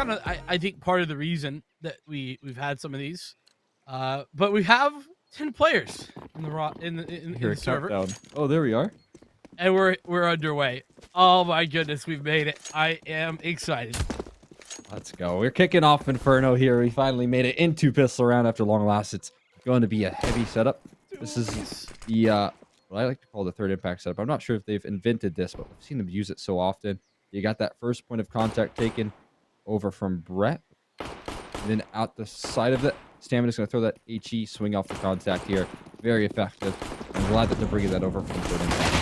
kind of, I think, part of the reason that we've had some of these. But we have 10 players in the in the server. Countdown. Oh, there we are. And we're underway. Oh my goodness, we've made it. I am excited. Let's go. We're kicking off Inferno here. We finally made it into pistol round after long last. It's going to be a heavy setup. This is the what I like to call the third impact setup. I'm not sure if they've invented this, but I've seen them use it so often. You got that first point of contact taken over from Brett. And then out the side of it, Stamina's going to throw that HE swing off the contact here. Very effective. I'm glad that they're bringing that over from third impact.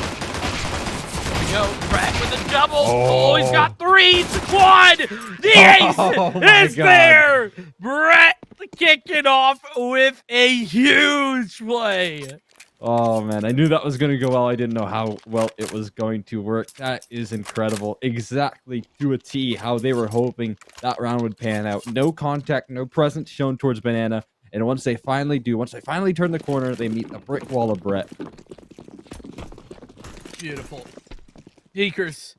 There we go. Brett with a double. Oh, he's got 3. One. The ace is there. Brett kicking off with a huge play. Oh, man. I knew that was going to go well. I didn't know how well it was going to work. That is incredible. Exactly to a T how they were hoping that round would pan out. No contact, no presence shown towards Banana. And once they finally turn the corner, they meet the brick wall of Brett. Beautiful. Deekers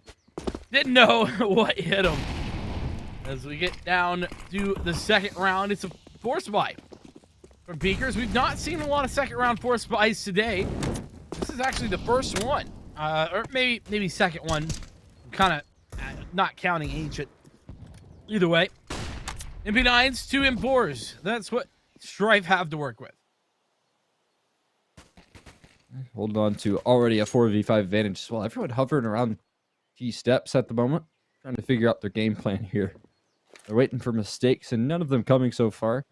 didn't know what hit him. As we get down to the second round, it's a force buy from Beakers. We've not seen a lot of second round force buys today. This is actually the first one, or maybe second one. Kind of not counting Ancient. Either way, MP9s, 2 M4s. That's what Strife have to work with. Holding on to already a 4v5 advantage as well. Everyone hovering around T steps at the moment, trying to figure out their game plan here. They're waiting for mistakes, and none of them coming so far.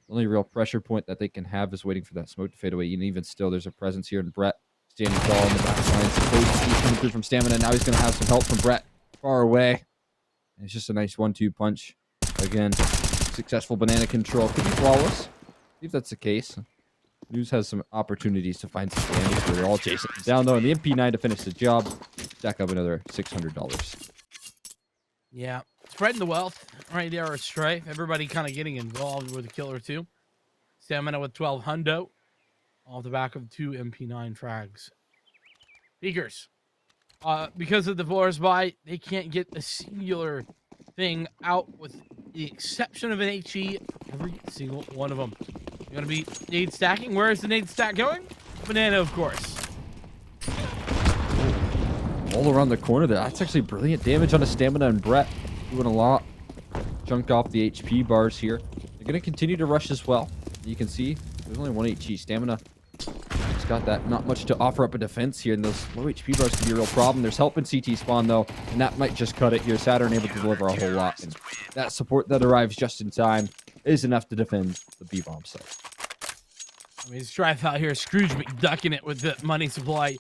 The only real pressure point that they can have is waiting for that smoke to fade away. And even still, there's a presence here in Brett. Standing tall in the back line. He's coming through from Stamina. Now he's going to have some help from Brett far away. And it's just a nice 1-2 punch. Again, successful Banana control. Could be flawless. See if that's the case. News has some opportunities to find some damage, but they're all chasing him down, though. And the MP9 to finish the job. Stack up another $600. Yeah. Spreading the wealth right there at Strife. Everybody kind of getting involved with a kill or two. Stamina with 12 hundo. Off the back of 2 MP9 frags. Beakers. Because of the force buy, they can't get a singular thing out with the exception of an HE. Every single one of them. Going to be nade stacking. Where is the nade stack going? Banana, of course. All around the corner there. That's actually brilliant damage on a Stamina and Brett. Doing a lot. Chunked off the HP bars here. They're going to continue to rush as well. You can see there's only 1 HE. Stamina just got that. Not much to offer up a defense here. And those low HP bars can be a real problem. There's help in CT spawn, though. And that might just cut it here. Saturn able to deliver a whole lot. And that support that arrives just in time is enough to defend the B-bomb site. I mean, Strife out here, Scrooge McDucking it with the money supply.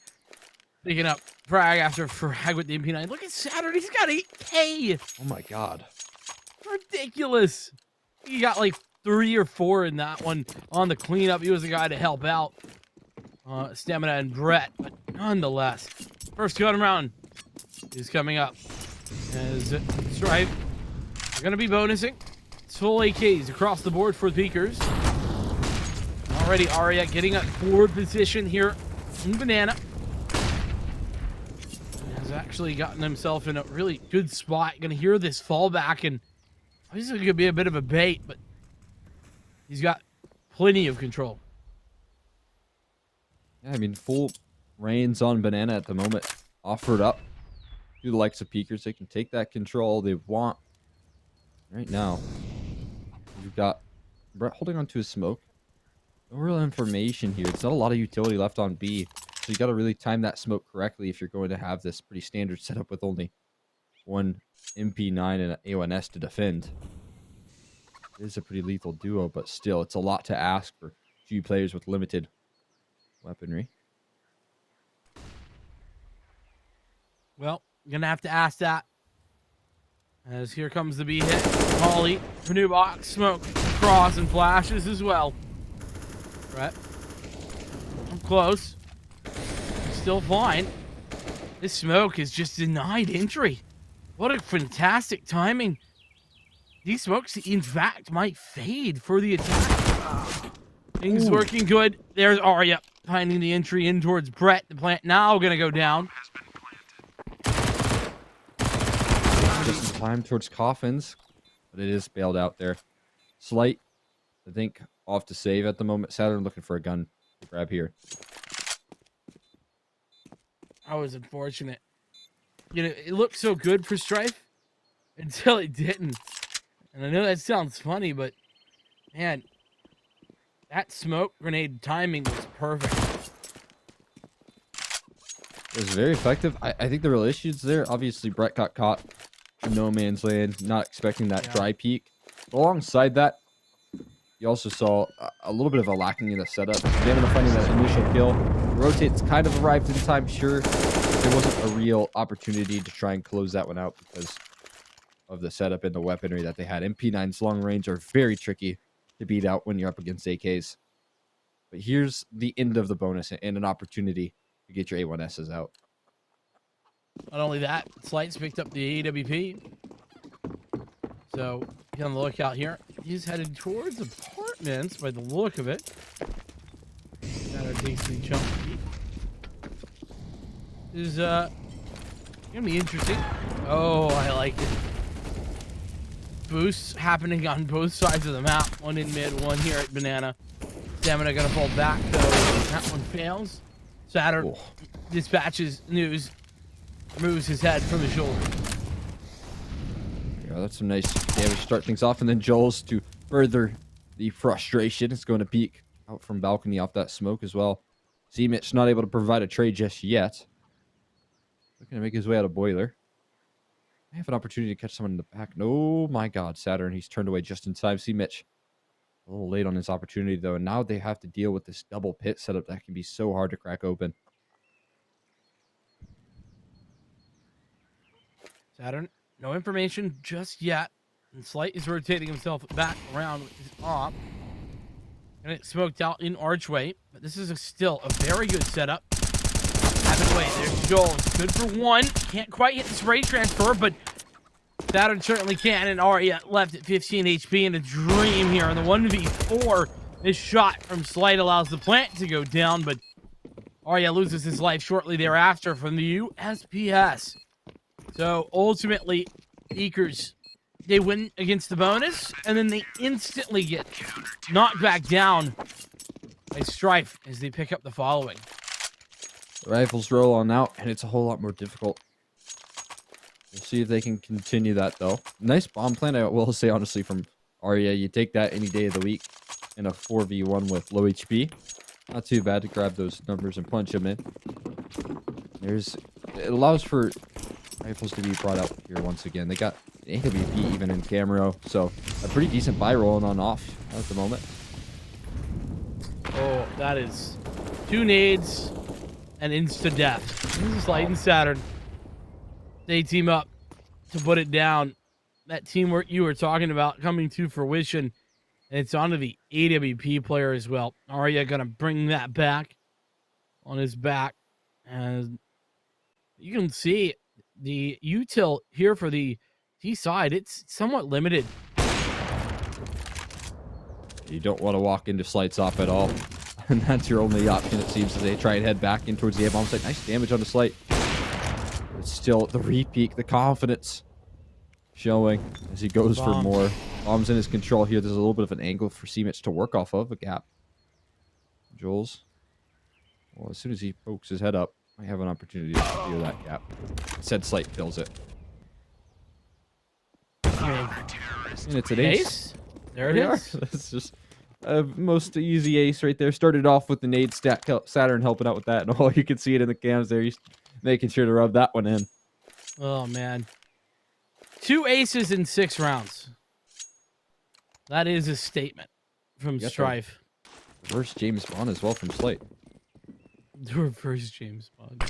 Picking up frag after frag with the MP9. Look at Saturn, he's got 8K. Oh my god. Ridiculous. He got like 3 or 4 in that one on the cleanup. He was the guy to help out. Stamina and Brett, but nonetheless. First gun round is coming up. As Strife are going to be bonusing. It's full AKs across the board for the Beakers. Already Arya getting a forward position here in Banana. Has actually gotten himself in a really good spot. Gonna hear this fallback, and this is gonna be a bit of a bait, but he's got plenty of control. Yeah, I mean, full reins on Banana at the moment. Offered up to the likes of Peekers. They can take that control they want. Right now, we've got Brett holding on to his smoke. No real information here. It's not a lot of utility left on B. So you got to really time that smoke correctly if you're going to have this pretty standard setup with only 1 MP9 and an A1S to defend. It is a pretty lethal duo, but still, it's a lot to ask for 2 players with limited weaponry. Well, you're going to have to ask that. As here comes the B hit. Molly, new box, smoke, cross, and flashes as well. Right. I'm close. Still fine. This smoke is just denied entry. What a fantastic timing. These smokes, in fact, might fade for the attack. Things working good. There's Arya finding the entry in towards Brett. The plant now going to go down. Just in time towards Coffins. but it is bailed out there. Slight, I think, off to save at the moment. Saturn looking for a gun to grab here. I was unfortunate. You know, it looked so good for Strife until it didn't. And I know that sounds funny, but man, that smoke grenade timing was perfect. It was very effective. I think the real issues there, obviously Brett got caught in no man's land, not expecting that dry peak. Alongside that, you also saw a little bit of a lacking in the setup. Stamina finding that initial kill. Rotates kind of arrived in time, sure. There wasn't a real opportunity to try and close that one out because of the setup and the weaponry that they had. MP9's long range are very tricky to beat out when you're up against AKs. But here's the end of the bonus and an opportunity to get your A1Ss out. Not only that, Slight's picked up the AWP. So, be on the lookout here. He's headed towards apartments by the look of it. That takes the jump. This is gonna be interesting. Oh, I like it. Boosts happening on both sides of the map. One in mid, one here at Banana. Stamina gonna fall back though. That one fails. Saturn dispatches news. Moves his head from his shoulder. Yeah, that's some nice damage to start things off. And then Joel's to further the frustration. It's going to peek out from balcony off that smoke as well. C-Mitch not able to provide a trade just yet. Looking to make his way out of boiler. I have an opportunity to catch someone in the back. No, my God, Saturn. He's turned away just in time. C-Mitch a little late on his opportunity, though. And now they have to deal with this double pit setup that can be so hard to crack open. Saturn, no information just yet. And Slight is rotating himself back around with his op. And it smoked out in Archway. But this is still a very good setup. Having way, there's Joel. Good for one. Can't quite hit the spray transfer, but Saturn certainly can. And Arya left at 15 HP in a dream here in the 1v4. This shot from Slight allows the plant to go down, but Arya loses his life shortly thereafter from the USPS. So ultimately, Eakers, they win against the bonus, and then they instantly get knocked back down by Strife as they pick up the following. The rifles roll on out, and it's a whole lot more difficult. We'll see if they can continue that, though. Nice bomb plant, I will say, honestly, from Arya. You take that any day of the week in a 4v1 with low HP. Not too bad to grab those numbers and punch them in. It allows for rifles to be brought out here once again. They got an AWP even in Camaro, so a pretty decent buy rolling on off at the moment. Oh, that is 2 nades and insta-death. This is Slight and Saturn. They team up to put it down. That teamwork you were talking about coming to fruition, and it's onto the AWP player as well. Arya gonna bring that back on his back, and you can see the util here for the T side. It's somewhat limited. You don't want to walk into Slight's off at all. And that's your only option, it seems, as they try and head back in towards the A-bomb site. Nice damage on the Slight. It's still the repeak, the confidence showing as he goes for more. Bombs in his control here. There's a little bit of an angle for C-Mitch to work off of, a gap. Joel's. Well, as soon as he pokes his head up, I have an opportunity to clear that gap. Said Slight kills it. And it's an ace. There it is. That's just most easy ace right there. Started off with the nade stack. Saturn helping out with that. And you can see it in the cams there. He's making sure to rub that one in. Oh, man. 2 aces in 6 rounds. That is a statement from Strife. Reverse James Bond as well from Slight. The reverse James Bond.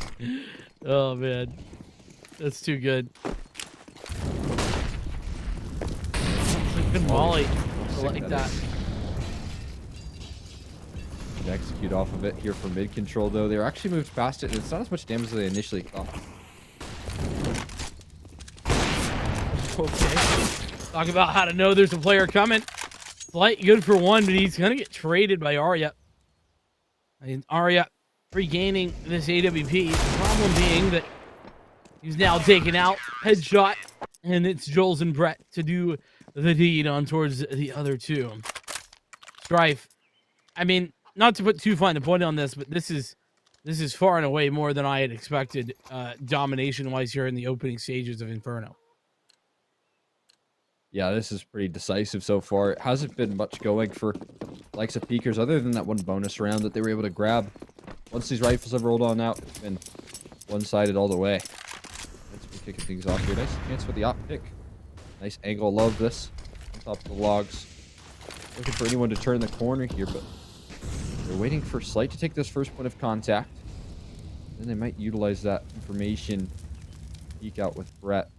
Oh, man. That's too good. Good volley. I like that. To execute off of it here for mid control, though. They were actually moved past it, and it's not as much damage as they initially thought. Okay. Talk about how to know there's a player coming. Slight good for 1, but he's going to get traded by Arya. And Arya regaining this AWP. The problem being that he's now taken out. Headshot. And it's Joel's and Brett to do the lead on towards the other two. Strife, I mean, not to put too fine a point on this, but this is far and away more than I had expected, domination-wise here in the opening stages of Inferno. Yeah, this is pretty decisive so far. It hasn't been much going for likes of Peekers other than that one bonus round that they were able to grab. Once these rifles have rolled on out, it's been one-sided all the way. Let's be kicking things off here. Nice chance for the op pick. Nice angle. Love this. On top of the logs. Looking for anyone to turn the corner here, but they're waiting for Slight to take this first point of contact. Then they might utilize that information. Peek out with Brett.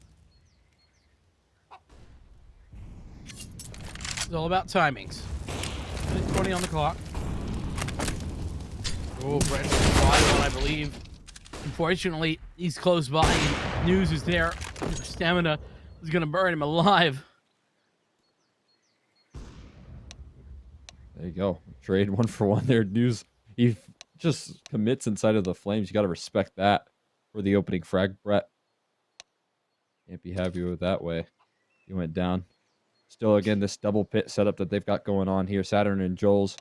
It's all about timings. 20 on the clock. Oh, Brett's one, I believe. Unfortunately, he's close by. And news is there. Stamina is going to burn him alive. There you go. Trade 1-for-1 there. News. He just commits inside of the flames. You got to respect that for the opening frag, Brett. Can't be happy with that way. He went down. Still, again, this double pit setup that they've got going on here. Saturn and Joel's,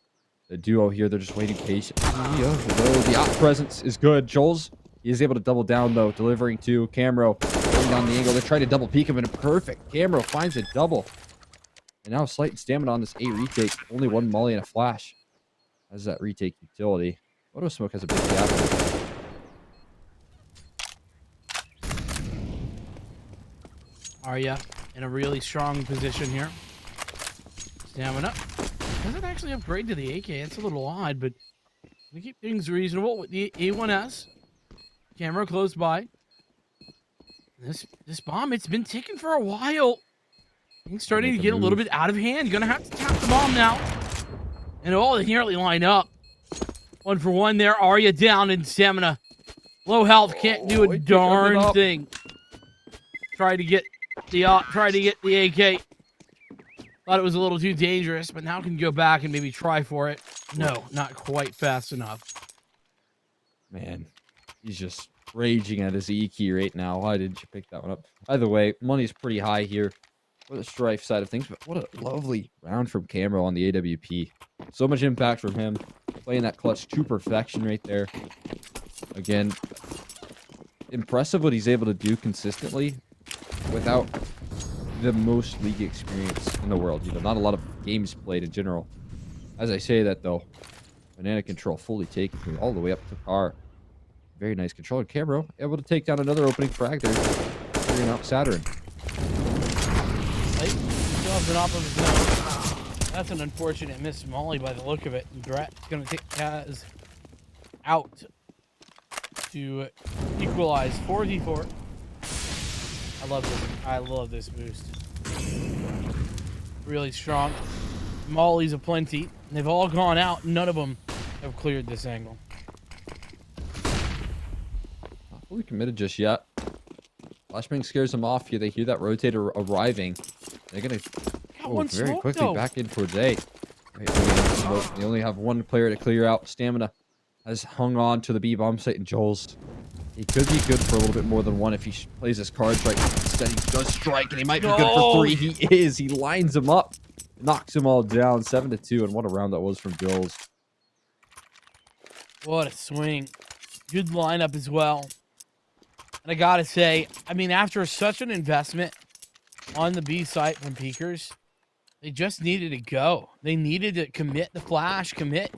the duo here, they're just waiting patiently. The op presence is good. Joel's, he is able to double down, though, delivering to Camero. Going down the angle. They're trying to double peek him, and perfect. Camero finds a double. And now Slight and Stamina on this A retake. Only one molly and a flash. Has that retake utility. Photo Smoke has a big gap. Arya in a really strong position here. Stamina. Doesn't actually upgrade to the AK. It's a little odd, but we keep things reasonable with the A1S. Camera close by. This bomb, it's been ticking for a while. Things starting to get a little bit out of hand. Gonna have to tap the bomb now. And oh, they nearly line up. 1-for-1 there. Arya down in Stamina. Low health, can't do a darn thing. Try to get the AK. Thought it was a little too dangerous, but now can go back and maybe try for it. No, not quite fast enough. Man, he's just raging at his E key right now. Why didn't you pick that one up? Either way, money's pretty high here for the Strife side of things, but what a lovely round from Camero on the AWP. So much impact from him. Playing that clutch to perfection right there. Again, impressive what he's able to do consistently without the most league experience in the world. You know, not a lot of games played in general. As I say that, though, banana control fully taken all the way up to par. Very nice control. And Camero able to take down another opening frag there. Figuring out Saturn. That's an unfortunate miss molly by the look of it. And Brett's going to take Kaz out to equalize 4v4. I love this boost. Really strong. Mollies aplenty. And they've all gone out. None of them have cleared this angle. Not fully committed just yet. Flashbang scares them off here. They hear that rotator arriving. They're going to go very quickly back in towards A. Right, they only have one player to clear out. Stamina has hung on to the B bomb site, and Joel's. He could be good for a little bit more than one if he plays his cards right. Instead, he does strike, and he might be good for 3. He is. He lines him up. Knocks them all down. 7-2, and what a round that was from Joel's. What a swing. Good lineup as well. And I gotta say, I mean, after such an investment on the B site from Peekers, they just needed to go. They needed to commit the flash, commit.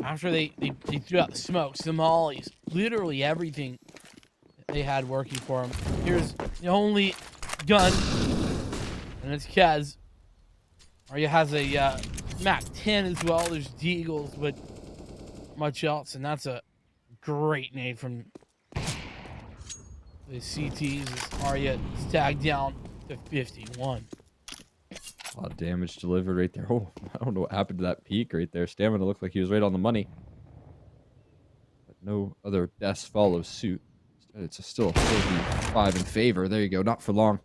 After they threw out the smokes, the mollies, literally everything that they had working for them. Here's the only gun, and it's Kez. Arya has a Mac 10 as well. There's Deagles, but much else, and that's a great nade from the CTs as Arya is tagged down to 51. A lot of damage delivered right there. Oh, I don't know what happened to that peak right there. Stamina looked like he was right on the money. But no other deaths follow suit. It's still 45 in favor. There you go. Not for long.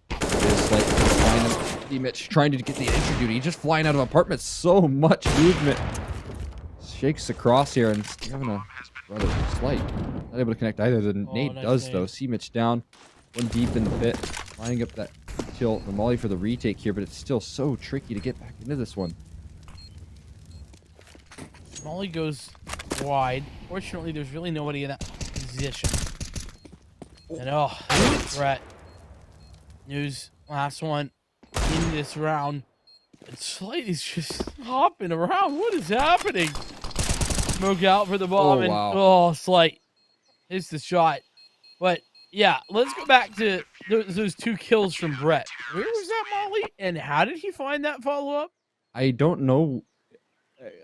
It is like Mitch trying to get the entry duty. Just flying out of apartments. So much movement. Shakes across here and Stamina rather slight. Not able to connect either. The nade does, though. C Mitch down. One deep in the pit. Lining up that Kill the molly for the retake here, but it's still so tricky to get back into this one. Molly goes wide. Fortunately, there's really nobody in that position. And threat. News, last one in this round. And Slate is just hopping around. What is happening? Smoke out for the bomb. And wow. Slate hits the shot. But yeah, let's go back to those 2 kills from Brett. Where was that Molly? And how did he find that follow-up? I don't know.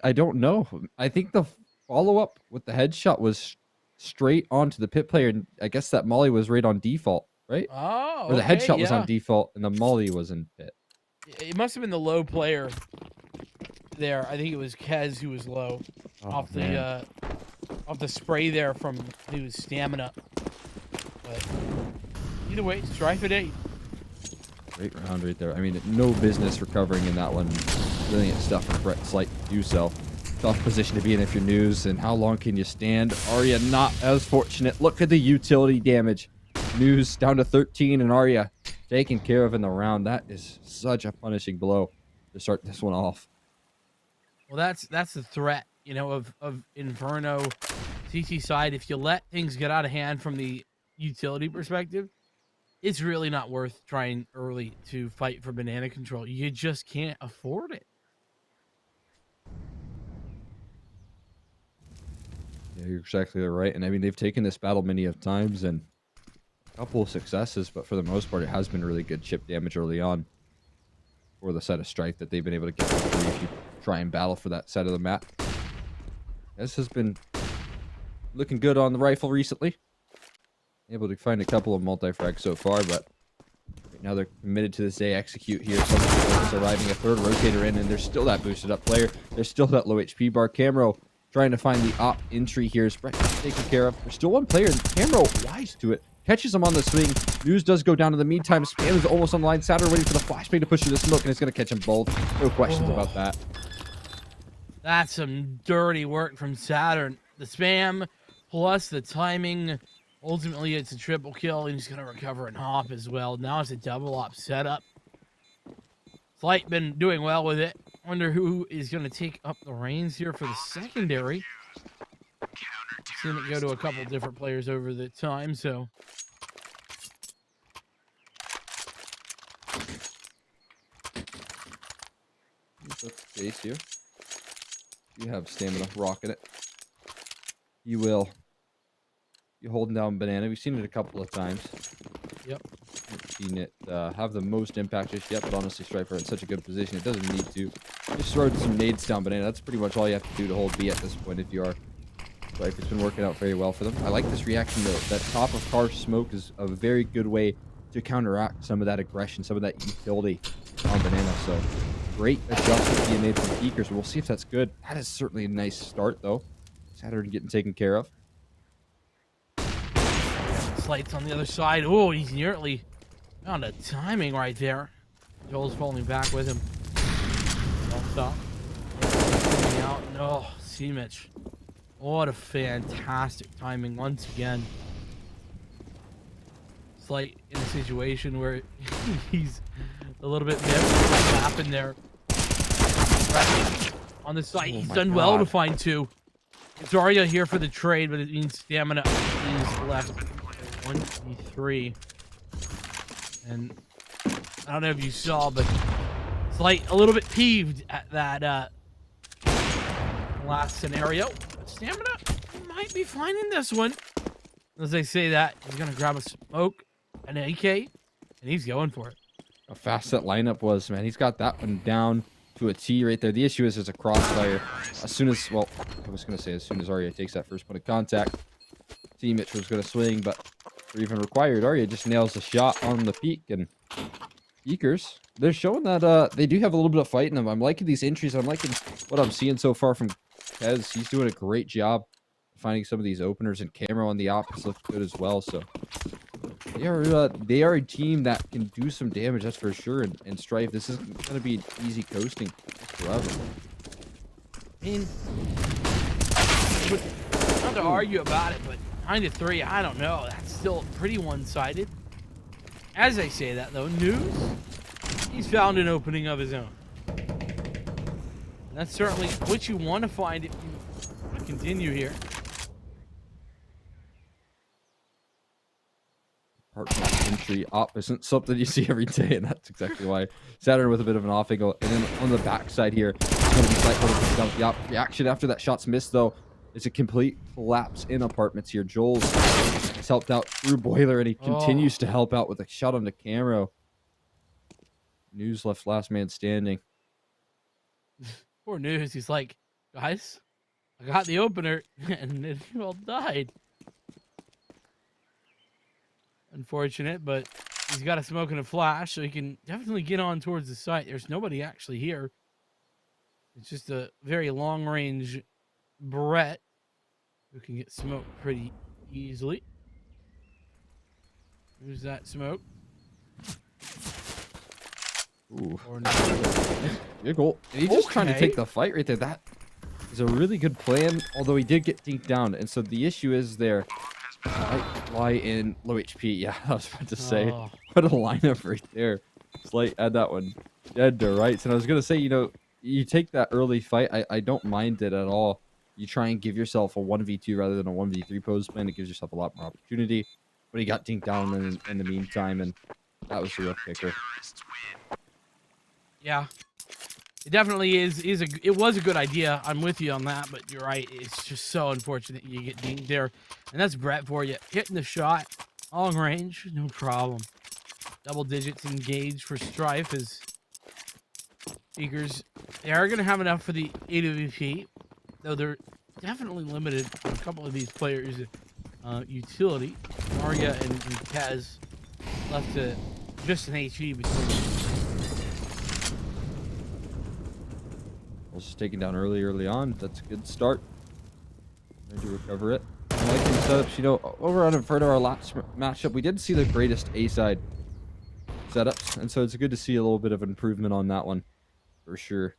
I think the follow-up with the headshot was straight onto the pit player, and I guess that molly was right on default, right? Oh, Or the okay, headshot was on yeah. default, and the molly was in pit. It must have been the low player there. I think it was Kez who was low off the spray there from his stamina. But either way, Strife at 8. Great round right there. I mean, no business recovering in that one. Brilliant stuff from Brett Slight to do so. Tough position to be in if you're News, and how long can you stand? Arya not as fortunate. Look at the utility damage. News down to 13, and Arya taken care of in the round. That is such a punishing blow to start this one off. Well, that's the threat, of Inferno CT side. If you let things get out of hand from the utility perspective, it's really not worth trying early to fight for banana control. You just can't afford it. Yeah, you're exactly right. And I mean, they've taken this battle many of times and a couple of successes, but for the most part, it has been really good chip damage early on for the side of Strife that they've been able to get through if you try and battle for that side of the map. This has been looking good on the rifle recently. Able to find a couple of multi-frags so far, but right now they're committed to this day. Execute here. Someone's arriving, a third rotator in, and there's still that boosted up player. There's still that low HP bar. Camero trying to find the op entry here. Sprite taken care of. There's still one player, and Camero wise to it. Catches him on the swing. News does go down in the meantime. Spam is almost on the line. Saturn waiting for the flashbang to push through the smoke, and it's going to catch them both. No questions about that. That's some dirty work from Saturn. The spam plus the timing. Ultimately, it's a triple kill, and he's going to recover and hop as well. Now it's a double op setup. Flight been doing well with it. Wonder who is going to take up the reins here for the secondary. Seen it go to a couple different players over the time, so. That's the case here. You have stamina, rocking it. You will. You're holding down banana. We've seen it a couple of times. Yep. Haven't seen it have the most impact just yet, but honestly, Striper in such a good position, it doesn't need to. Just throw some nades down banana. That's pretty much all you have to do to hold B at this point if you are. Striper's been working out very well for them. I like this reaction, though. That top of car smoke is a very good way to counteract some of that aggression, some of that utility on banana. So, great adjustment being made from Peekers. We'll see if that's good. That is certainly a nice start, though. Saturn getting taken care of. Slights on the other side. Oh, he's nearly found a timing right there. Joel's falling back with him. Don't stop. Coming out. No, C-Mitch. What a fantastic timing once again. Slight in a situation where he's a little bit missed. What happened there? Right on the site, he's done well to find 2. It's Arya here for the trade, but it means stamina is left. 1v3. And I don't know if you saw, but it's like a little bit peeved at that last scenario. But stamina might be fine in this one. As they say that, he's going to grab a smoke, an AK, and he's going for it. How fast that lineup was, man. He's got that one down to a T right there. The issue is there's a crossfire. As soon as, well, I was going to say as soon as Arya takes that first point of contact, T-Mitch was going to swing, but for even required, Arya just nails the shot on the peak. And Eekers, they're showing that they do have a little bit of fight in them. I'm liking these entries. I'm liking what I'm seeing so far from Kez. He's doing a great job finding some of these openers, and Camera on the opposite looks good as well. So they are a team that can do some damage, that's for sure. And Strife, this isn't going to be an easy coasting forever. I mean, not to argue about it, but 9-3, I don't know. That's still pretty one-sided. As I say that, though, News, he's found an opening of his own. And that's certainly what you want to find if you want to continue here. Apartment entry op isn't something you see every day, and that's exactly why. Saturn with a bit of an off angle, and then on the backside here, it's going to be slight hold of the op reaction after that shot's missed, though. It's a complete collapse in apartments here. Joel's has helped out through boiler, and he continues to help out with a shot on the camera. News left last man standing. Poor News. He's like, guys, I got the opener, and then you all died. Unfortunate, but he's got a smoke and a flash, so he can definitely get on towards the site. There's nobody actually here. It's just a very long-range Brett who can get smoked pretty easily. Who's that smoke? Ooh. Or no. Good goal. And he's just trying to take the fight right there. That is a really good plan, although he did get dinked down. And so the issue is there. Might lie in low HP. Yeah, I was about to say. Oh. What a lineup right there. Slight, add that one. Dead to rights. And I was going to say, you know, you take that early fight. I don't mind it at all. You try and give yourself a 1v2 rather than a 1v3 pose plan. It gives yourself a lot more opportunity. But he got dinked down in the meantime, and that was the real kicker. Yeah. It definitely it was a good idea. I'm with you on that, but you're right. It's just so unfortunate you get dinked there. And that's Brett for you. Hitting the shot, long range, no problem. Double digits engaged for Strife as Speakers. They are going to have enough for the AWP, though they're definitely limited on a couple of these players' utility. Arya and Kaz left to just an HE between them. Also taken down early on. That's a good start. Trying to recover it. I like these setups. You know, over on Inferno, our last matchup, we didn't see the greatest A-side setups, and so it's good to see a little bit of an improvement on that one, for sure.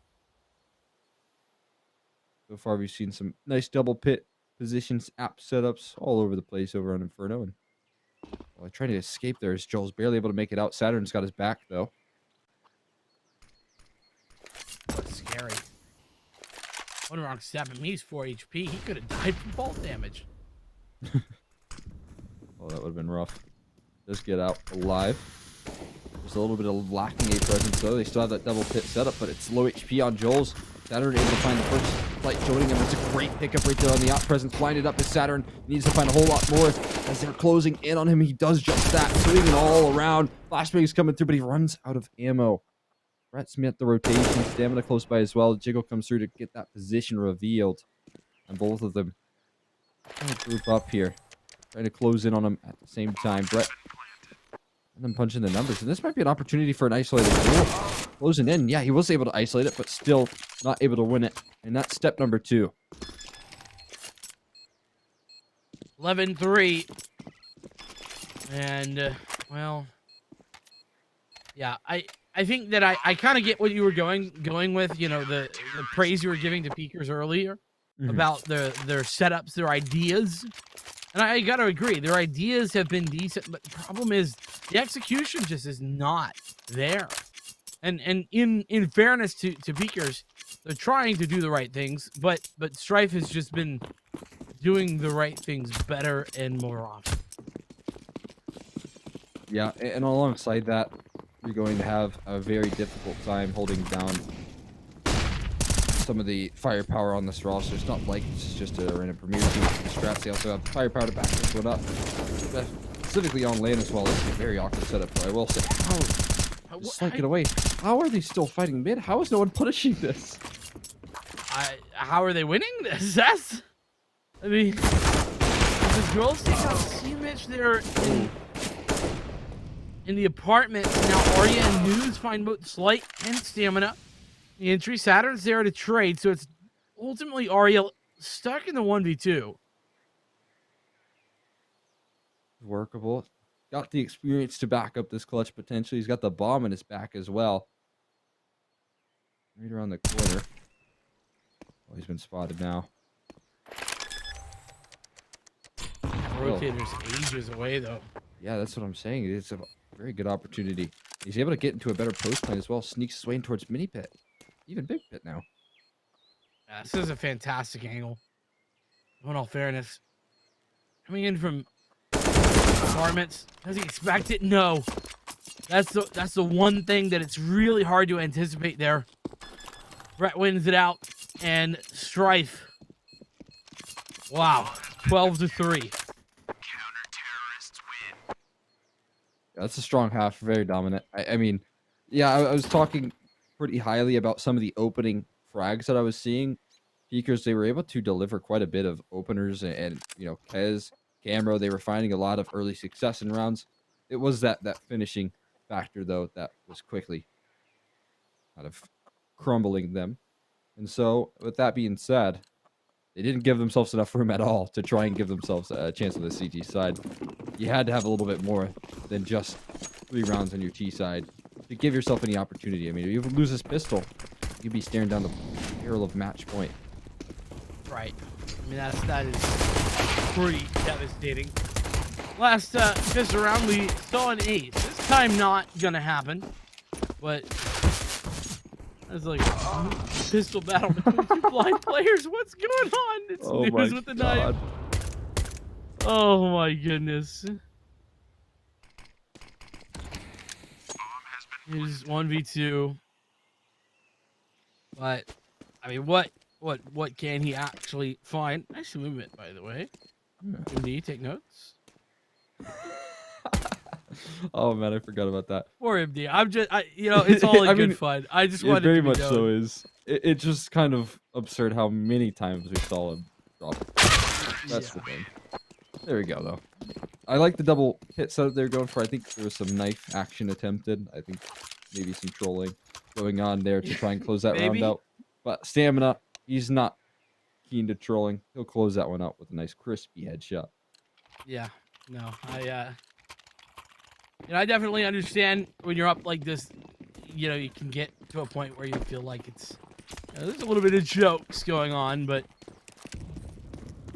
So far, we've seen some nice double pit positions, app setups all over the place over on Inferno. And while trying to escape there, as Joel's barely able to make it out. Saturn's got his back, though. That's scary. One wrong step and he's 4 HP. He could have died from fall damage. Oh, that would have been rough. Just get out alive. There's a little bit of lacking A presence, though. They still have that double pit setup, but it's low HP on Joel's. Saturn able to find the first flight joining him. It's a great pickup right there on the op presence. Blinded up as Saturn needs to find a whole lot more. As they're closing in on him, he does just that. Swinging all around. Flashbang's coming through, but he runs out of ammo. Brett Smith, the rotation, stamina close by as well. Jiggle comes through to get that position revealed. And both of them trying to group up here. Trying to close in on him at the same time. Brett and then punching the numbers. And this might be an opportunity for an isolated goal. Closing in. Yeah, he was able to isolate it, but still not able to win it. And that's step number 2. 11-3. And, well, yeah, I think that I kind of get what you were going with, you know, the praise you were giving to Peekers earlier about their setups, their ideas. And I got to agree, their ideas have been decent, but the problem is the execution just is not there. And in fairness to Peekers, they're trying to do the right things, but Strife has just been doing the right things better and more often. Yeah, and alongside that, you're going to have a very difficult time holding down some of the firepower on this roster. It's not like this is just a random premier team. The strats, they also have the firepower to back this one up. Specifically on LAN as well. This is a very awkward setup, though, I will say. Just slink it away. How are they still fighting mid? How is no one punishing this? How are they winning this? I mean, the girls take out C-Mitch there in the apartment. Now Arya and News find both slight and stamina. The entry, Saturn's there to trade, so it's ultimately Arya stuck in the 1v2. Workable. Got the experience to back up this clutch potentially. He's got the bomb in his back as well. Right around the corner. Oh, he's been spotted now. Rotator's ages away, though. Yeah, that's what I'm saying. It's a Very good opportunity. He's able to get into a better post plane as well. Sneaks his way in towards mini pit. Even big pit now. Yeah, this is a fantastic angle. In all fairness. Coming in from apartments. Does he expect it? No. That's the one thing that it's really hard to anticipate there. Brett wins it out. And Strife. Wow. 12-3. That's a strong half. Very dominant. I mean, yeah, I was talking pretty highly about some of the opening frags that I was seeing. Peakers, they were able to deliver quite a bit of openers and you know, Kez, Camero, they were finding a lot of early success in rounds. It was that finishing factor, though, that was quickly kind of crumbling them. And so, with that being said, they didn't give themselves enough room at all to try and give themselves a chance on the CT side. You had to have a little bit more than just 3 rounds on your T side to give yourself any opportunity. I mean, if you lose this pistol, you'd be staring down the barrel of match point. Right. I mean, that is pretty devastating. Last pistol round, we saw an ace. This time not gonna happen, but it's like pistol battle between 2 blind players. What's going on? It's news with the knife. Oh my goodness. Here's 1v2. But I mean, what can he actually find? Nice movement, by the way. MD, take notes. Oh man, I forgot about that. Poor MD. You know, it's all in good fun. I just wanted very to be much known. so is. It just kind of absurd how many times we saw him drop. That's the thing. There we go, though. I like the double hit setup they're going for. I think there was some knife action attempted. I think maybe some trolling going on there to try and close that round out. But Stamina, he's not keen to trolling. He'll close that one out with a nice crispy headshot. Yeah, no, I definitely understand when you're up like this. You know, you can get to a point where you feel like it's there's a little bit of jokes going on, but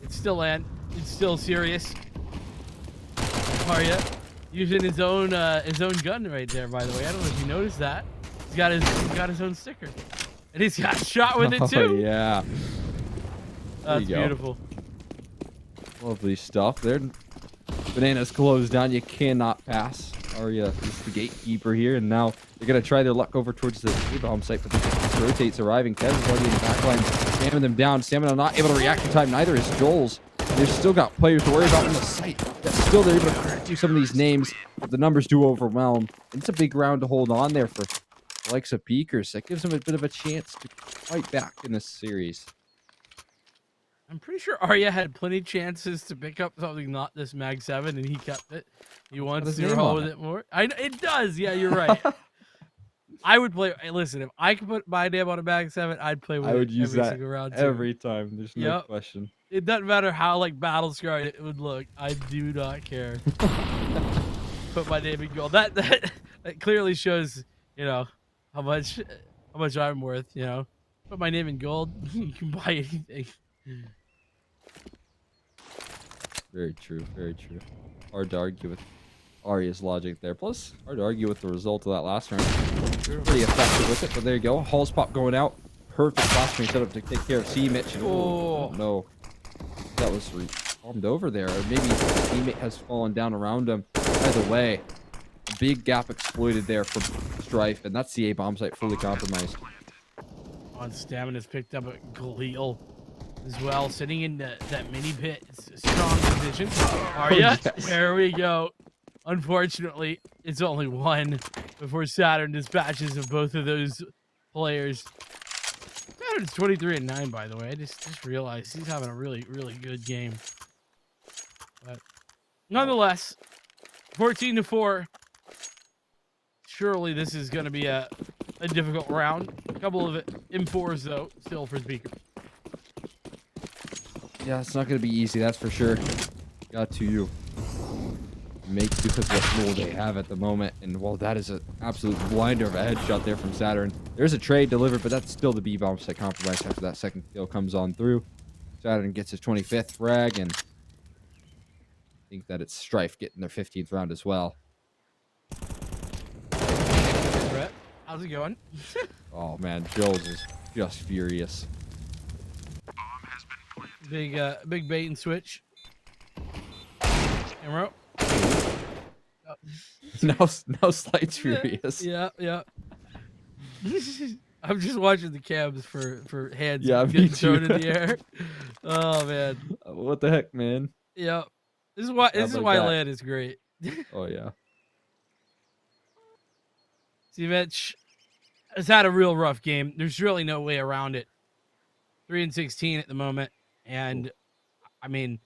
it's still LAN. It's still serious. Arya using his own gun right there. By the way, I don't know if you noticed that. He's got his own sticker, and he's got shot with it too. Oh yeah, that's beautiful. Lovely stuff. There, Bananas closed down. You cannot pass. Arya is the gatekeeper here, and now they're gonna try their luck over towards the A-bomb site, but the rotates arriving. Kev's already in the backline, spamming them down. Stamina not able to react in time. Neither is Joel's. They've still got players to worry about on the site. Yet still they're able to crack through some of these names, but the numbers do overwhelm. It's a big round to hold on there for the likes of Peakers. That gives them a bit of a chance to fight back in this series. I'm pretty sure Arya had plenty of chances to pick up something not this Mag 7, and he kept it. He wants to roll with it more. It does. Yeah, you're right. I would play. Hey, listen, if I could put my name on a Mag 7, I'd play with it. I would use that single round every time. There's no question. It doesn't matter how like battle scarred it would look. I do not care. Put my name in gold. That clearly shows, you know, how much I'm worth. You know, put my name in gold. You can buy anything. Very true. Very true. Hard to argue with Arya's logic there. Plus, hard to argue with the result of that last round. Pretty effective with it, but there you go. Hall's pop going out. Perfect flash screen setup to take care of C-Mitch. Oh no. That was bombed over there. Or maybe his teammate has fallen down around him. Either way, a big gap exploited there from Strife, and that's the A-bomb site fully compromised. On Stamina's picked up a Galil as well, sitting in that mini pit. It's a strong position. Arya, there we go. Unfortunately, it's only one before Saturn dispatches of both of those players. Saturn's 23-9, by the way. I just realized he's having a really, really good game. But nonetheless, 14-4. Surely this is going to be a difficult round. A couple of M4s, though, still for Speaker. Yeah, it's not going to be easy, that's for sure. Got to make do with what role they have at the moment. And while that is an absolute blinder of a headshot there from Saturn, there's a trade delivered, but that's still the B-bomb site compromised after that second kill comes on through. Saturn gets his 25th frag, and I think that it's Strife getting their 15th round as well. How's it going? Oh man, Joel's is just furious. Big bait and switch. Camera. now Slight's furious. Yeah. I'm just watching the cams for hands Yeah, me getting too. thrown in the air. Oh man. What the heck, man? Yeah. This is Like why that. LAN is great. Oh yeah. See, Mitch has had a real rough game. There's really no way around it. 3-16 at the moment, and I mean,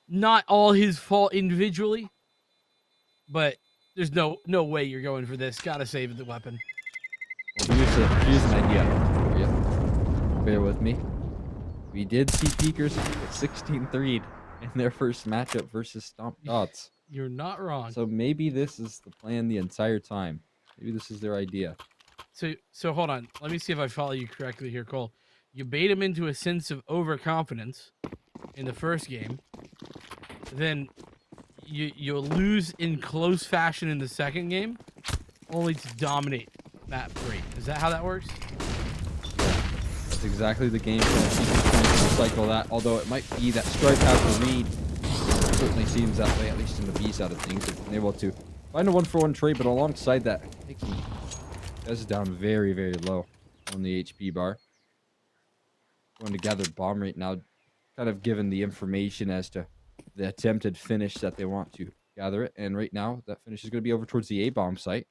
not all his fault individually, but there's no way you're going for this. Gotta save the weapon. Well, here's an idea for you. Bear with me. We did see Peekers get 16-3 in their first matchup versus Stomp Dots. You're not wrong. So maybe this is the plan the entire time. Maybe this is their idea. So hold on. Let me see if I follow you correctly here, Cole. You bait him into a sense of overconfidence in the first game. Then you'll lose in close fashion in the second game, only to dominate map 3. Is that how that works? That's exactly the game plan. Peekers trying to cycle that, although it might be that Strife has the lead. It certainly seems that way, at least in the B side of things. They've been able to find a 1-for-1 trade, but alongside that, taking Kez down very, very low on the HP bar. Going to gather bomb right now, kind of given the information as to the attempted finish that they want to gather it. And right now, that finish is going to be over towards the A-bomb site.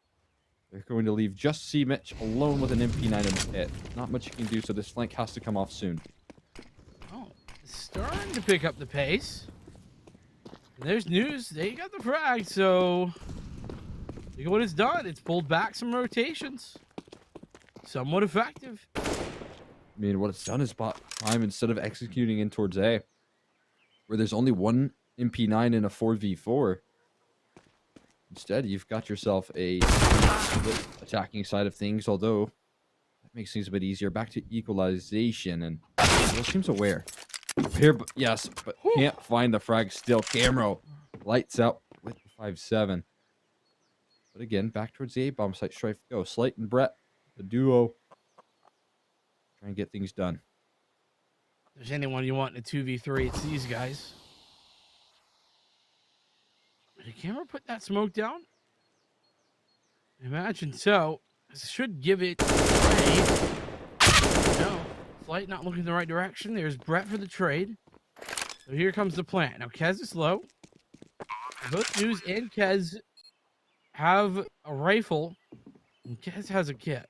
They're going to leave just C-Mitch alone with an MP9 in the pit. Not much you can do, so this flank has to come off soon. Oh, it's starting to pick up the pace. And there's news. They got the frag, so look at what it's done. It's pulled back some rotations. Somewhat effective. I mean, what it's done is bought time instead of executing in towards A, where there's only one MP9 in a 4v4. Instead, you've got yourself a attacking side of things, although that makes things a bit easier. Back to equalization, and well, seems aware. Here, yes, but can't find the frag still. Camero lights out with the 5-7. But again, back towards the A-bomb site. Strife go. Slight and Brett, the duo, trying to get things done. If there's anyone you want in a 2v3, it's these guys. Did the camera put that smoke down? Imagine so. This should give it away. No. Flight not looking the right direction. There's Brett for the trade. So here comes the plant. Now Kez is low. Both News and Kez have a rifle. And Kez has a kit.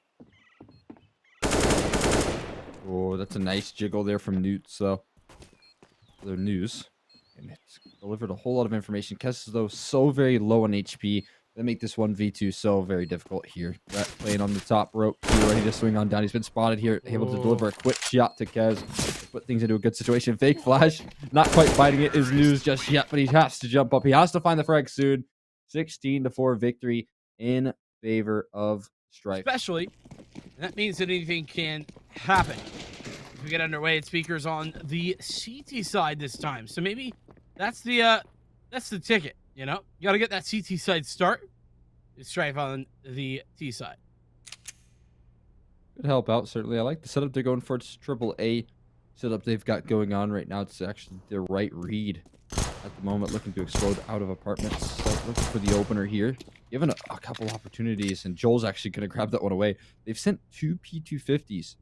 Oh, that's a nice jiggle there from Newt. So, their news. And it's delivered a whole lot of information. Kez is, though, so very low on HP. That make this 1v2 so very difficult here. Brett playing on the top rope. Here, ready to swing on down. He's been spotted here. Able to deliver a quick shot to Kez. Put things into a good situation. Fake flash. Not quite fighting it is News just yet, but he has to jump up. He has to find the frag soon. 16-4 victory in favor of Strife. Especially, and that means that anything can happen. If we get underway, it's Speakers on the CT side this time. So maybe that's the ticket, you know? You got to get that CT side start. It's Strife on the T side. Could help out, certainly. I like the setup they're going for. It's AAA setup they've got going on right now. It's actually their right read at the moment, looking to explode out of apartments. So looking for the opener here. Given a couple opportunities, and Joel's actually going to grab that one away. They've sent 2 P250s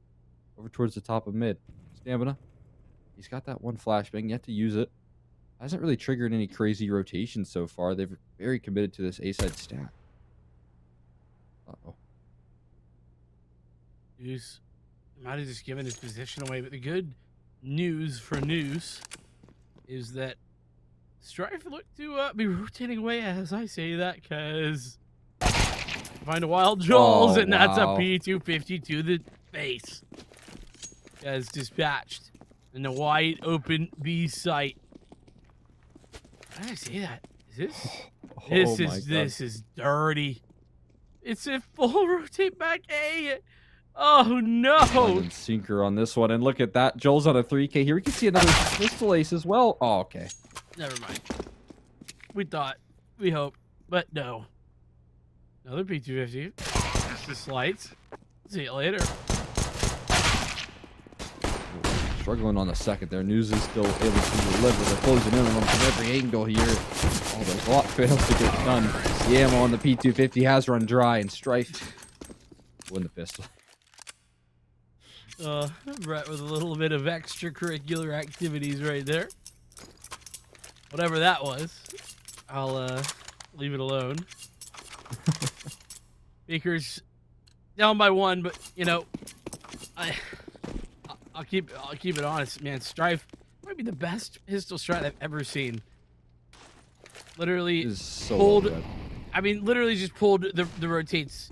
over towards the top of mid. Stamina. He's got that one flashbang, yet to use it. Hasn't really triggered any crazy rotations so far. They're very committed to this A-side stat. Uh-oh. News might have just given his position away, but the good news for News is that Strife looked to be rotating away as I say that, because find a wild Joel's, and that's a P250 to the face. As dispatched in the wide open B site. How did I say that? Is this is dirty. It's a full rotate back A. Oh no! Sinker on this one, and look at that. Joel's on a 3K here. We can see another pistol ace as well. Oh, okay. Never mind. We thought, we hoped, but no. Another P250. Past the slides. See you later. Struggling on the second there. News is still able to deliver. They're closing in on them from every angle here. Oh, the Glock fails to get done. The ammo on the P250 has run dry, and Strife win the pistol. Brett with a little bit of extracurricular activities right there. Whatever that was, I'll leave it alone. Baker's down by 1, but you know, I'll keep it honest, man. Strife might be the best pistol strat I've ever seen. Literally So pulled. well, I mean, literally just pulled the rotates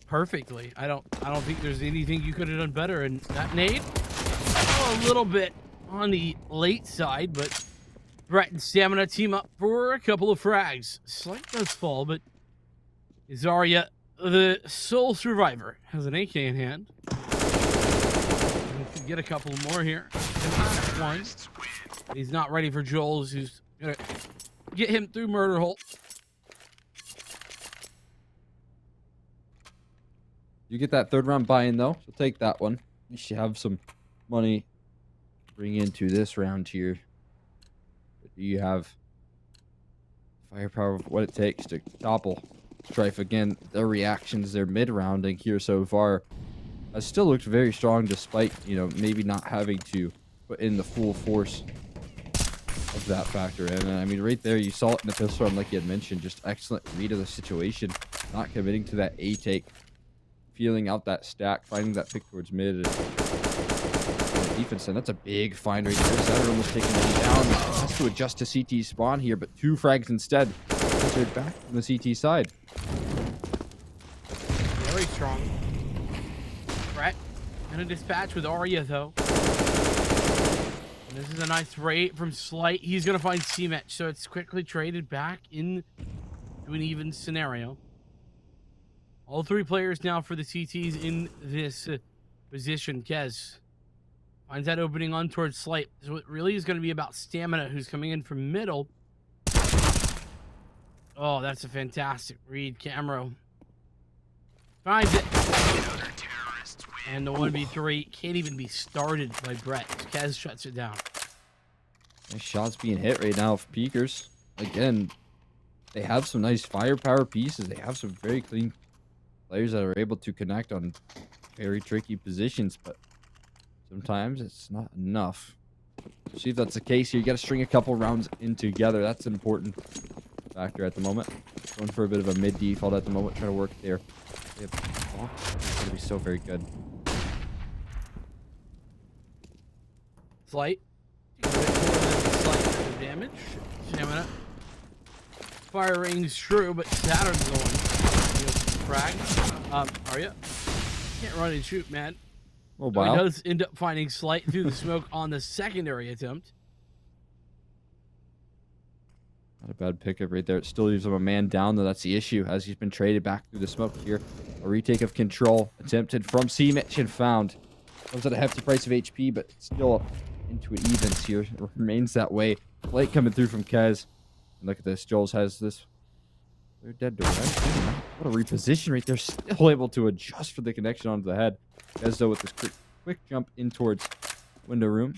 perfectly. I don't think there's anything you could have done better. And that nade, a little bit on the late side, but Brett and Stamina team up for a couple of frags. Slight does fall, but Zarya, the sole survivor, has an AK in hand. We can get a couple more here. One. He's not ready for Joel's, who's gonna get him through murder hole. You get that third round buy-in though, so take that one. You should have some money to bring into this round here. But do you have firepower of what it takes to topple Strife? Again, their reactions, their mid-rounding here so far has still looked very strong despite, you know, maybe not having to put in the full force of that factor. And I mean, right there, you saw it in the pistol round, like you had mentioned, just excellent read of the situation, not committing to that A take, feeling out that stack, finding that pick towards mid, and defense. And that's a big find right there. Saturn almost taking him down. Has to adjust to CT spawn here, but 2 frags instead. They're back from the CT side. Very strong. Brett gonna dispatch with Arya though. And this is a nice raid from Slight. He's gonna find C-Match, so it's quickly traded back in to an even scenario. All 3 players now for the CTs in this position. Kez finds that opening on towards Slight. So it really is going to be about Stamina, who's coming in from middle. Oh, that's a fantastic read. Camero finds it. And the 1v3 can't even be started by Brett. Kez shuts it down. Nice shots being hit right now for Peekers. Again, they have some nice firepower pieces. They have some very clean players that are able to connect on very tricky positions, but sometimes it's not enough. See if that's the case here. You got to string a couple rounds in together. That's an important factor at the moment. Going for a bit of a mid default at the moment, trying to work there. It's going to be so very good. Slight. Slight damage. Stamina. Firing's true, but Saturn's going. Frag. Arya. Can't run and shoot, man. Oh, So he wow. does end up finding Slight through the smoke on the secondary attempt. Not a bad pickup right there. It still leaves him a man down, though. That's the issue, as he's been traded back through the smoke here. A retake of control attempted from C-Mitch and found. Comes at a hefty price of HP, but still up into an evens here. It remains that way. Light coming through from Kez. And look at this. Joel's has this. They're dead to right. What a reposition right there. Still able to adjust for the connection onto the head. Kez, though, with this quick jump in towards window room.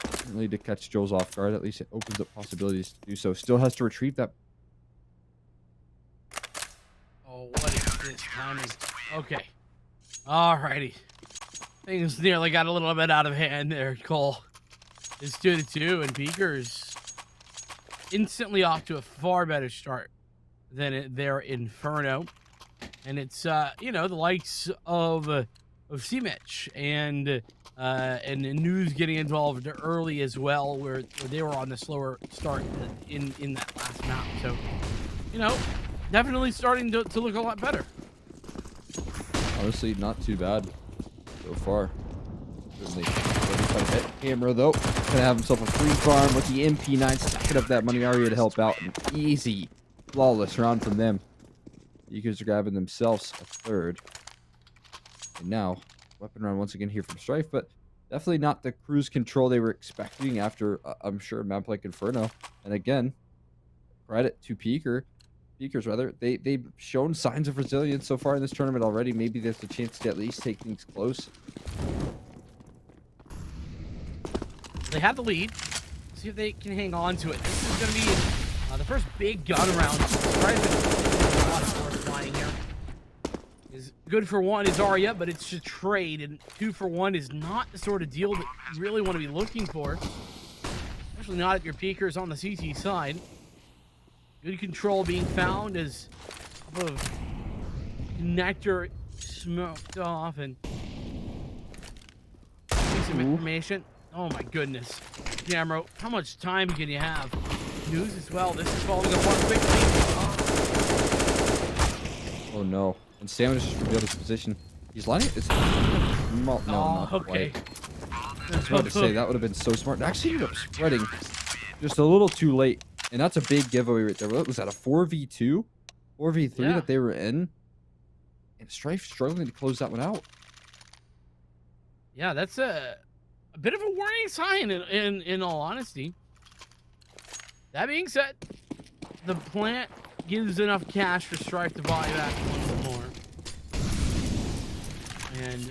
Doesn't need to catch Joel's off guard. At least it opens up possibilities to do so. Still has to retrieve that. Oh, what is this timing? Okay. Alrighty. Things nearly got a little bit out of hand there, Cole. It's 2-2, and Peekers instantly off to a far better start than their Inferno. And it's, you know, the likes of C-Mitch and News getting involved early as well, where they were on the slower start in that last map. So, you know, definitely starting to look a lot better. Honestly, not too bad so far. Certainly trying to hit camera though. Gonna have himself a free farm with the MP9, stacking up that money Aria to help out. An easy, flawless round from them. The Eagles are grabbing themselves a third. And now, weapon round once again here from Strife, but definitely not the cruise control they were expecting after, I'm sure, a map like Inferno. And again, credit to Peeker. Speakers rather, they've shown signs of resilience so far in this tournament already. Maybe there's a chance to at least take things close. They have the lead. See if they can hang on to it. This is going to be the first big gun round. Strife, a lot of force flying here. Is good for one is Arya, but it's a trade, and 2 for 1 is not the sort of deal that you really want to be looking for. Especially not if your peeker's on the CT side. Good control being found as a connector smoked off and some information. Oh my goodness. Jamro, how much time can you have? News as well. This is falling apart quickly. Oh no. And Sam just revealed his position. He's lining it. No, not okay. quite. I was about to say, that would have been so smart. It actually ended up spreading just a little too late. And that's a big giveaway right there. What was that, a 4v2? 4v3 that they were in? And Strife struggling to close that one out. Yeah, that's a bit of a warning sign in all honesty. That being said, the plant gives enough cash for Strife to buy back once more. And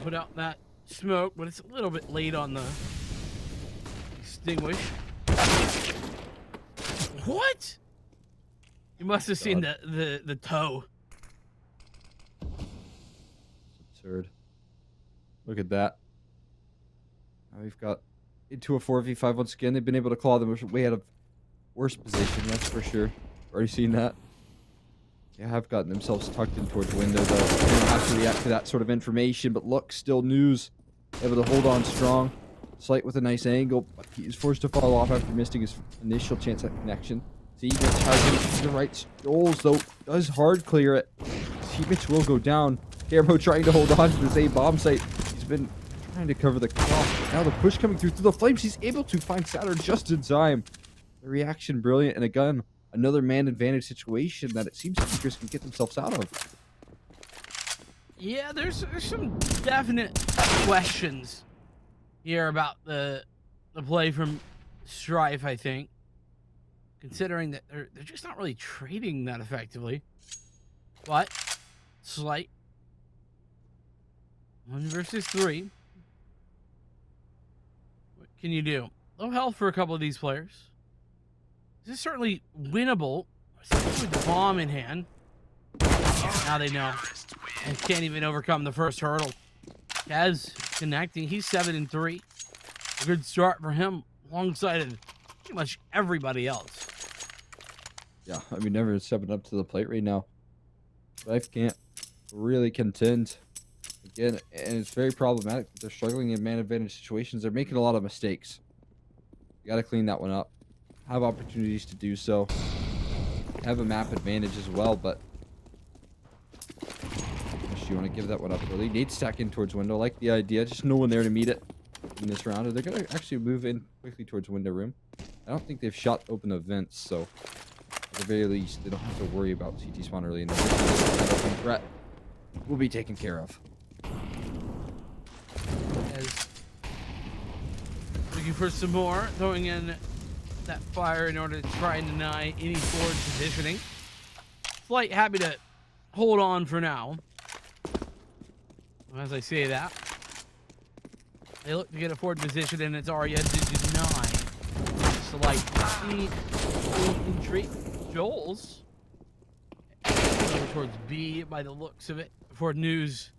put out that smoke, but it's a little bit late on the extinguish. What? You must have seen the toe. It's absurd. Look at that. Now we've got into a 4v5 once again. They've been able to claw them way out of worse position, that's for sure. Already seen that. They have gotten themselves tucked in towards window, though. They don't have to react to that sort of information, but look, still news. Able to hold on strong. Slight with a nice angle, but he's forced to fall off after missing his initial chance at connection. See, gets targeted to the right. Stoles, though, does hard clear it. Teammates will go down. Camo trying to hold on to this A bomb site. He's been trying to cover the cross. Now the push coming through the flames. He's able to find Saturn just in time. The reaction brilliant, and again, another man advantage situation that it seems Speakers can get themselves out of. Yeah, there's some definite questions here about the play from Strife, I think. Considering that they're just not really trading that effectively. But slight 1 versus 3. What can you do? Low health for a couple of these players. This is certainly winnable, especially with the bomb in hand. Now they know. And can't even overcome the first hurdle. Kaz connecting. He's 7-3. A good start for him alongside of pretty much everybody else. Yeah, I mean, never stepping up to the plate right now. Life can't really contend. Again, and it's very problematic that they're struggling in man advantage situations. They're making a lot of mistakes. You got to clean that one up. Have opportunities to do so. Have a map advantage as well, but you want to give that one up early. Nate stack in towards window. Like the idea. Just no one there to meet it in this round. They're going to actually move in quickly towards window room. I don't think they've shot open the vents, so at the very least, they don't have to worry about CT spawn early enough. The threat will be taken care of. As looking for some more, throwing in that fire in order to try and deny any forward positioning. Flight happy to hold on for now. As I say that, they look to get a forward position, and it's Arya to deny. Slight entry. Joel's over towards B by the looks of it. Before news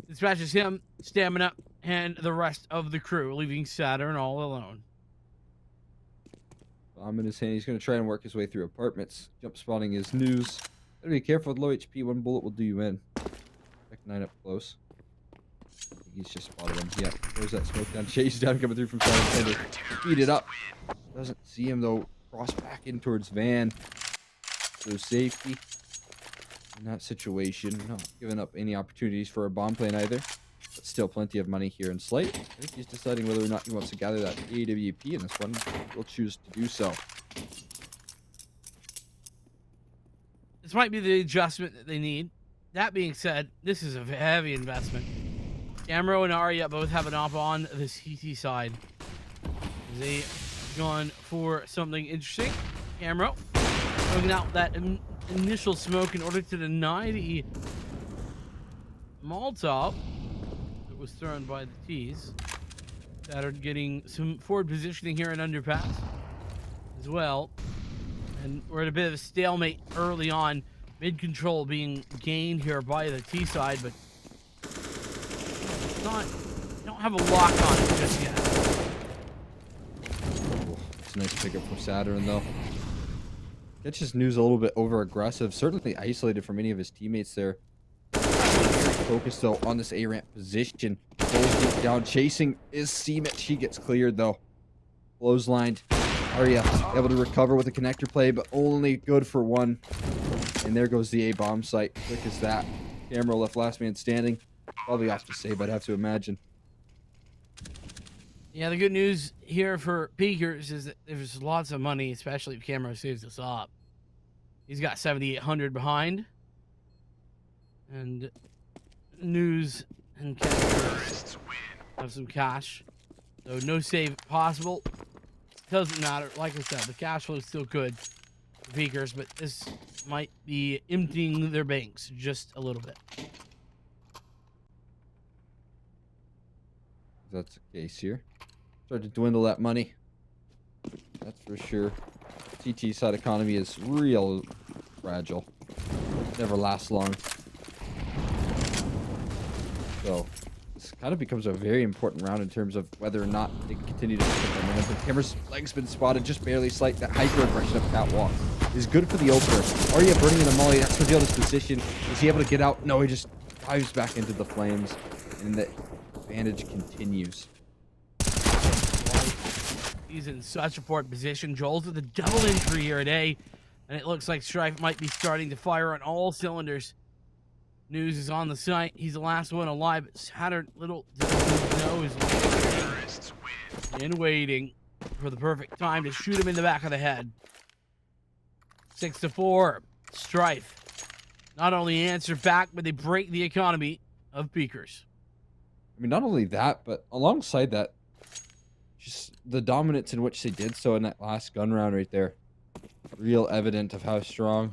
dispatches him, Stamina, and the rest of the crew, leaving Saturn all alone. Bomb in his hand. He's going to try and work his way through apartments. Jump spawning is news. Gotta be careful with low HP. One bullet will do you in. Back 9 up close. He's just spotted him. Yeah, there's that smoke down. Chase down coming through from side. Speed it up. Doesn't see him though. Cross back in towards Van. So safety in that situation. Not giving up any opportunities for a bomb plane either. But still plenty of money here in Slate. I think he's deciding whether or not he wants to gather that AWP in this one. He'll choose to do so. This might be the adjustment that they need. That being said, this is a heavy investment. Camero and Arya both have an op on the CT side. They have gone for something interesting, Camera throwing out that initial smoke in order to deny the Molotov that was thrown by the T's. That are getting some forward positioning here in underpass as well. And we're at a bit of a stalemate early on. Mid control being gained here by the T side, but don't have a lock on it just yet. It's a nice pickup from Saturn, though. Catches News a little bit over aggressive, certainly isolated from any of his teammates there. Focused though on this A ramp position. Deep down, chasing is Seamitch. He gets cleared though. Blows lined. Arya able to recover with a connector play, but only good for one. And there goes the A bomb site. Quick as that. Camera left last man standing. Probably off to save, I'd have to imagine. Yeah, the good news here for Peekers is that there's lots of money, especially if Camera saves us up. He's got 7,800 behind. And News and Catcher have some cash. So no save possible. Doesn't matter. Like I said, the cash flow is still good for Peekers, but this might be emptying their banks just a little bit. That's the case here. Start to dwindle that money. That's for sure. CT side economy is real fragile. Never lasts long. So this kind of becomes a very important round in terms of whether or not they can continue to pick up momentum. Camera's leg's been spotted, just barely slight. That hyper aggression up catwalk is good for the opener. Arya burning in a molly. That's revealed his position. Is he able to get out? No, he just dives back into the flames, and the advantage continues. He's in such a poor position. Joel's with a double entry here at A, and it looks like Strife might be starting to fire on all cylinders. News is on the site. He's the last one alive, but Saturn little knows and waiting for the perfect time to shoot him in the back of the head. 6-4. Strife not only answer back, but they break the economy of Peekers. I mean, not only that, but alongside that, just the dominance in which they did so in that last gun round right there. Real evident of how strong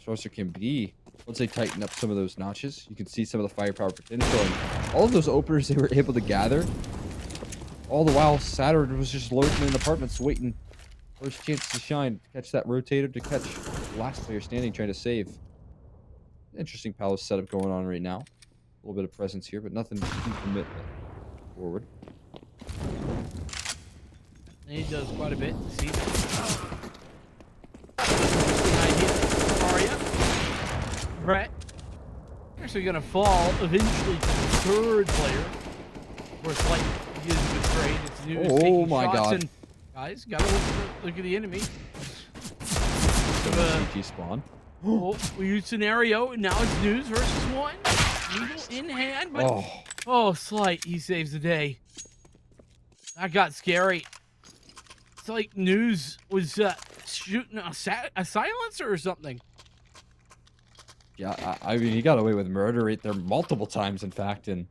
Sorcerer can be. Once they tighten up some of those notches, you can see some of the firepower potential. And all of those openers they were able to gather. All the while, Saturn was just lurking in apartments waiting for his chance to shine. To catch that rotator, to catch the last player standing trying to save. Interesting palace setup going on right now. A little bit of presence here, but nothing to commit forward. He does quite a bit. See Arya. Brett. Actually going to fall eventually to the third player. Of course, Light is betrayed. It's News oh my shots god. And guys, gotta look at the enemy. CT spawn. Oh, we use scenario, and now it's News versus one. Eagle in hand, but oh, Slight, he saves the day. That got scary. It's like News was shooting a silencer or something. Yeah, I mean, he got away with murder right there multiple times, in fact, and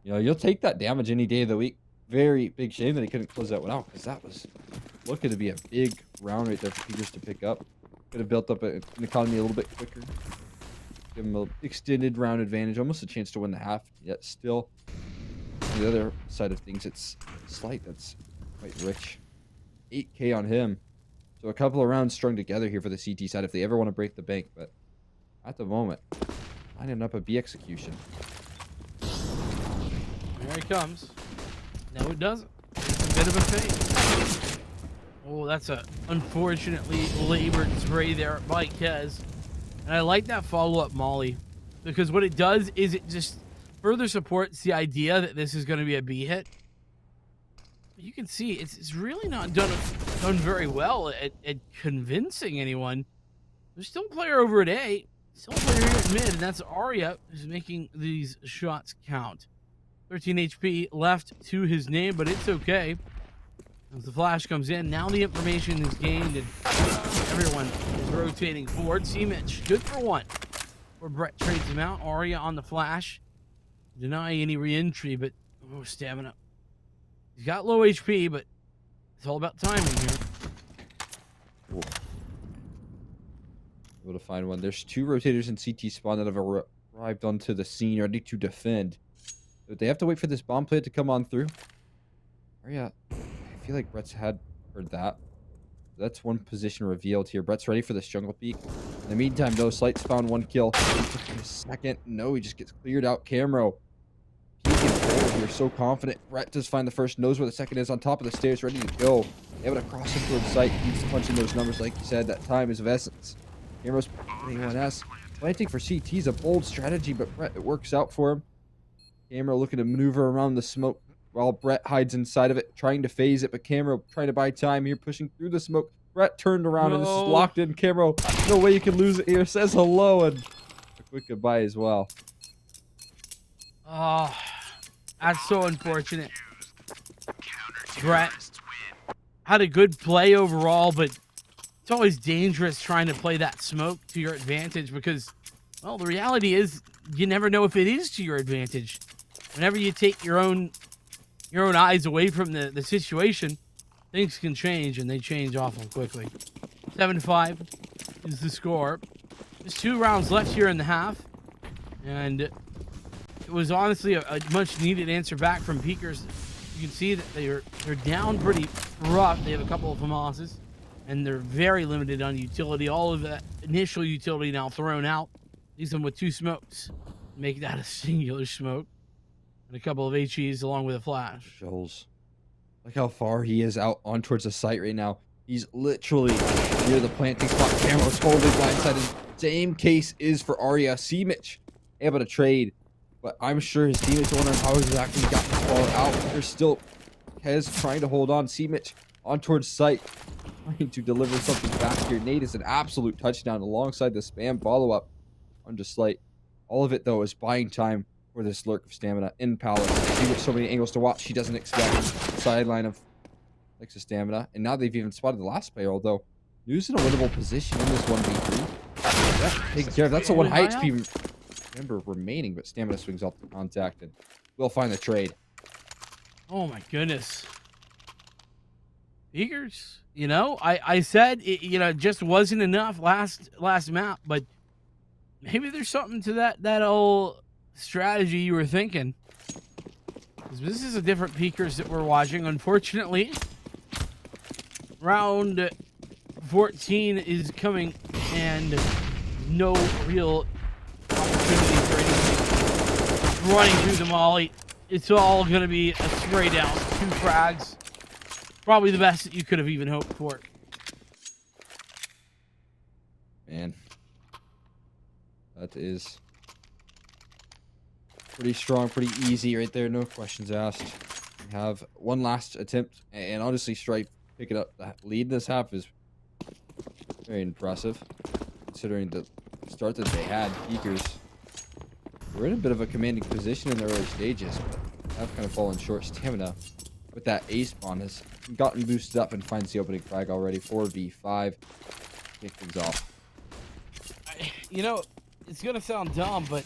you know, you'll take that damage any day of the week. Very big shame that he couldn't close that one out, because that was looking to be a big round right there for Peters to pick up. Could have built up an economy a little bit quicker. Give him an extended round advantage, almost a chance to win the half, yet still, on the other side of things, it's Slight that's quite rich. 8K on him. So a couple of rounds strung together here for the CT side if they ever want to break the bank, but at the moment, lining up a B execution. There he comes. No, it doesn't. It's a bit of a fake. Oh, that's a unfortunately labored spray there by Kez. And I like that follow-up molly, because what it does is it just further supports the idea that this is going to be a B hit. You can see it's really not done very well at convincing anyone. There's still a player over at A, still a player here at mid, and that's Arya who's making these shots count. 13 HP left to his name, but it's okay. As the flash comes in, now the information is gained, and everyone is rotating forward. Seamitch, good for one. Where Brett trades him out. Arya on the flash. Deny any re-entry, but stamina. He's got low HP, but it's all about timing here. Ooh. able to find one. There's 2 rotators in CT spawn that have arrived onto the scene, ready to defend. But they have to wait for this bomb plant to come on through. Aria, I feel like Brett's heard that. That's one position revealed here. Brett's ready for this jungle peek. In the meantime, though, Slight's found 1 kill. In a second. No, he just gets cleared out. Camero. Peeking forward here, so confident. Brett does find the first, knows where the second is, on top of the stairs, ready to go. Able to cross him towards sight. Keeps punching those numbers, like you said. That time is of essence. Camero's putting 1S. Planting for CT is a bold strategy, but Brett, it works out for him. Camero looking to maneuver around the smoke while Brett hides inside of it, trying to phase it, but Camero trying to buy time here, pushing through the smoke. Brett turned around and this is locked in. Camero, no way you can lose it here. Says hello and a quick goodbye as well. Oh, that's so unfortunate. Brett had a good play overall, but it's always dangerous trying to play that smoke to your advantage because, well, the reality is you never know if it is to your advantage. Whenever you take your own eyes away from the situation, things can change, and they change awful quickly. 7-5 is the score. There's 2 rounds left here in the half, and it was honestly a much-needed answer back from Peekers. You can see that they're down pretty rough. They have a couple of Hamas's, and they're very limited on utility. All of that initial utility now thrown out. Leaves them with 2 smokes. Make that a singular smoke. And a couple of HEs along with a flash. Shoals. Look how far he is out on towards the site right now. He's literally near the planting spot. Camero's totally blindsided. Same case is for Aria. Simic able to trade. But I'm sure his teammates are wondering how exactly he got this ball out. There's still Kez trying to hold on. Simic on towards site. Trying to deliver something back here. Nate is an absolute touchdown alongside the spam follow-up on just Slight. All of it, though, is buying time for this lurk of stamina in Palace. Simic so many angles to watch. He doesn't expect sideline of Lurks of stamina. And now they've even spotted the last player, although News in a winnable position in this 1v3. Yeah, taken care of. That's a 1 high HP member remaining, but stamina swings off the contact, and we'll find the trade. Oh my goodness. Eagers, you know, I said it, you know, just wasn't enough last map, but maybe there's something to that old strategy you were thinking. This is a different Peekers that we're watching. Unfortunately, round 14 is coming, and no real opportunity for anything. Running through the molly, it's all going to be a spray down. 2 frags. Probably the best that you could have even hoped for. Man, that is pretty strong, pretty easy right there. No questions asked. We have one last attempt, and honestly, Strife picking up the lead this half is very impressive, considering the start that they had. Peekers were in a bit of a commanding position in the early stages, but have kind of fallen short. Stamina with that A spawn has gotten boosted up and finds the opening frag already. 4v5. Kick things off. You know, it's gonna sound dumb, but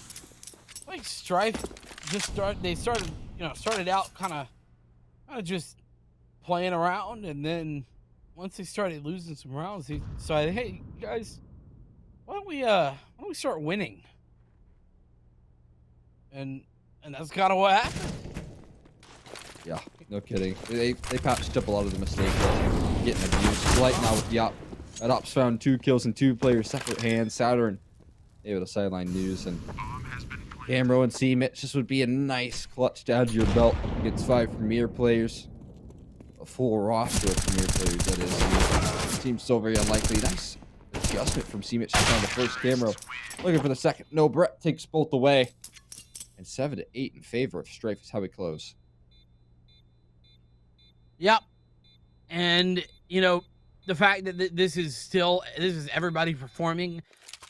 like Strife just started out kind of just playing around, and then once they started losing some rounds, they decided, hey guys, why don't we start winning? And that's kind of what happened. Yeah, no kidding. They patched up a lot of the mistakes getting abused. Slight now with the op. That op's found 2 kills and 2 players separate hands. Saturn able to sideline News, and Camero and Simic. This would be a nice clutch to add to your belt against 5 premier players. A full roster of premier players, that is. Seems so very unlikely. Nice adjustment from Simic to find the first. Camero looking for the second. No, Brett takes both away. And 7-8 in favor of Strife is how we close. Yep. And, you know, the fact that this is everybody performing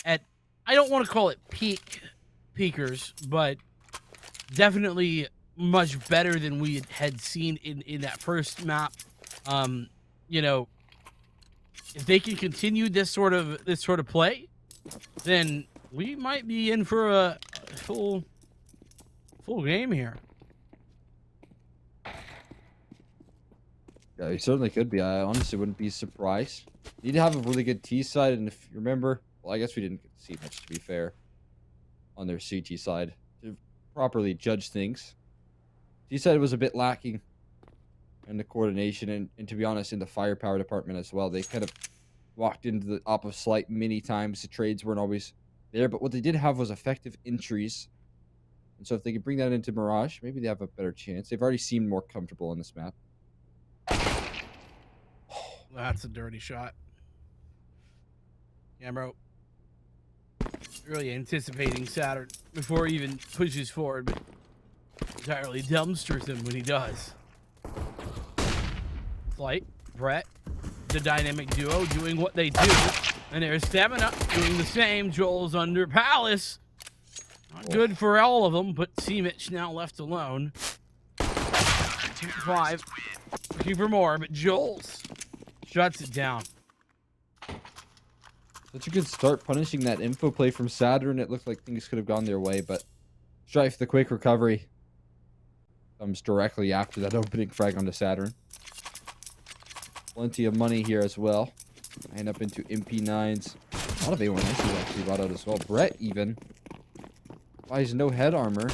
at, I don't want to call it peakers, but definitely much better than we had seen in that first map. You know, if they can continue this sort of play, then we might be in for a full game here. Yeah, he certainly could be. I honestly wouldn't be surprised. Need to have a really good T side, and if you remember, Well, I guess we didn't get to see much, to be fair, on their CT side to properly judge things. He said it was a bit lacking in the coordination and to be honest, in the firepower department as well. They kind of walked into the op of Slight many times. The trades weren't always there, but what they did have was effective entries. And so if they could bring that into Mirage, maybe they have a better chance. They've already seemed more comfortable on this map. That's a dirty shot. Yeah, bro. Really anticipating Saturn before he even pushes forward, but entirely dumpsters him when he does. Flight, Brett, the dynamic duo doing what they do. And there's Stamina doing the same. Joel's under Palace. Not good for all of them, but Seemich now left alone. 5. Looking for more, but Joel's shuts it down. Such a good start punishing that info play from Saturn. It looked like things could have gone their way, but Strife, the quick recovery, comes directly after that opening frag onto Saturn. Plenty of money here as well. Line up into MP9s. A lot of A1Ss actually brought out as well. Brett even buys no head armor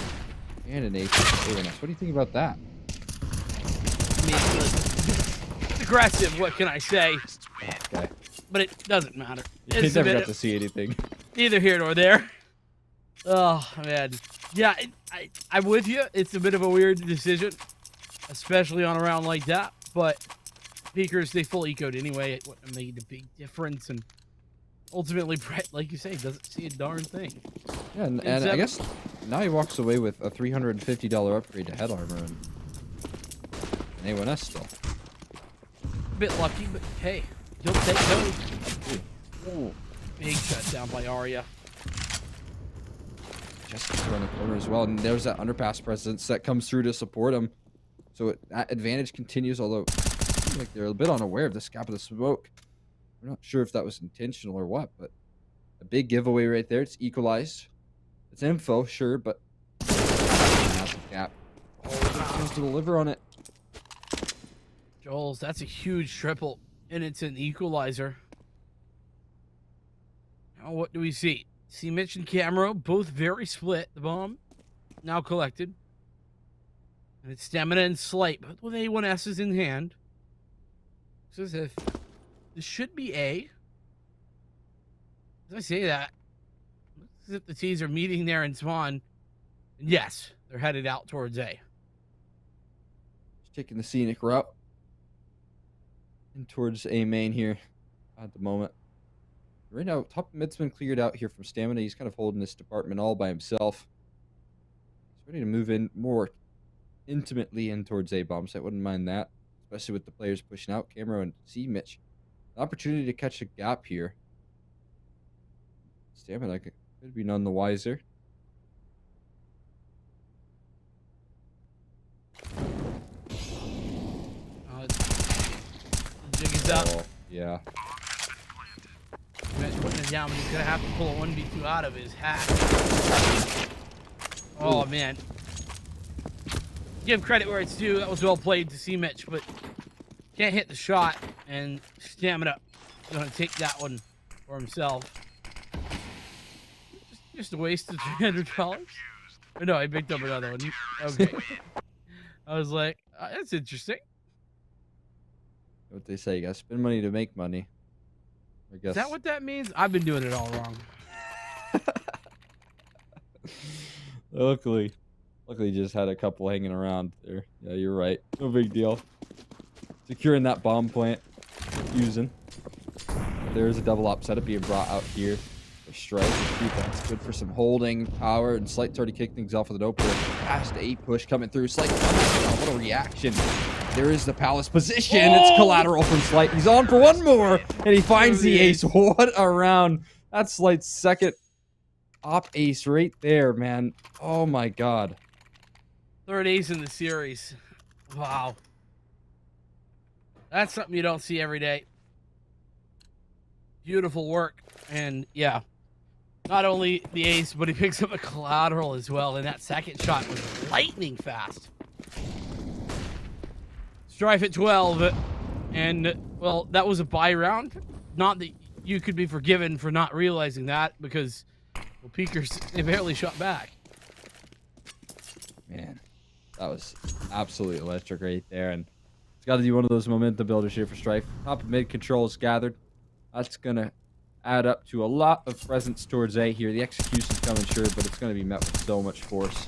and an ace. A1S. What do you think about that? I mean, it's aggressive, what can I say? Okay. But it doesn't matter. You never got to see anything. Neither here nor there. Oh, man. Yeah, I'm with you. It's a bit of a weird decision, especially on a round like that. But Peekers, they full ecoed anyway. It wouldn't have made a big difference. And ultimately, Brett, like you say, doesn't see a darn thing. Yeah, and I guess now he walks away with a $350 upgrade to head armor and an A1S still. A bit lucky, but hey, he'll take those. Ooh. Big shutdown by Arya. Just around the corner as well, and there's that underpass presence that comes through to support him. So that advantage continues, although it seems like they're a bit unaware of this gap of the smoke. We're not sure if that was intentional or what, but a big giveaway right there. It's equalized. It's info, sure, but massive gap. Oh, supposed to deliver on it. Joel's, that's a huge triple, and it's an equalizer. Now what do we see? See Mitch and Camero, both very split. The bomb now collected. And it's Stamina and Slight, but with A1S's in hand. So as if this should be A. As I say that, as if the T's are meeting there in Spawn. And yes, they're headed out towards A. Just taking the scenic route. And towards A main here at the moment. Right now, top mid's been cleared out here from Stamina. He's kind of holding this department all by himself. He's ready to move in more intimately in towards A-bomb, so I wouldn't mind that. Especially with the players pushing out. Camera and C Mitch. An opportunity to catch a gap here. Stamina could be none the wiser. The jig is up. Oh, yeah. Mitch putting it down, but he's going to have to pull a 1v2 out of his hat. Oh, man. Give credit where it's due. That was well played to see Mitch, but can't hit the shot, and Stamina going to take that one for himself. Just a waste of $300. No, I picked up another one. Okay. I was like, that's interesting. What they say, you gotta spend money to make money. I guess. Is that what that means? I've been doing it all wrong. Luckily, just had a couple hanging around there. Yeah, you're right. No big deal. Securing that bomb plant. Using. There's a double op setup being brought out here. For Strife. That's good for some holding power. And Slight's already kicked things off with an opener. Fast 8 push coming through. Slight. Oh, what a reaction. There is the Palace position. It's collateral from Slight. He's on for one more. And he finds the ace. What a round. That's Slight's second op ace right there, man. Oh my god. Third ace in the series. Wow. That's something you don't see every day. Beautiful work. And yeah, not only the ace, but he picks up a collateral as well. And that second shot was lightning fast. Strife at 12. And, well, that was a buy round. Not that you could be forgiven for not realizing that because, well, Peekers, they barely shot back. Man, that was absolutely electric right there. And it's got to be one of those momentum builders here for Strife. Top of mid control is gathered. That's going to add up to a lot of presence towards A here. The execution's coming, sure, but it's going to be met with so much force.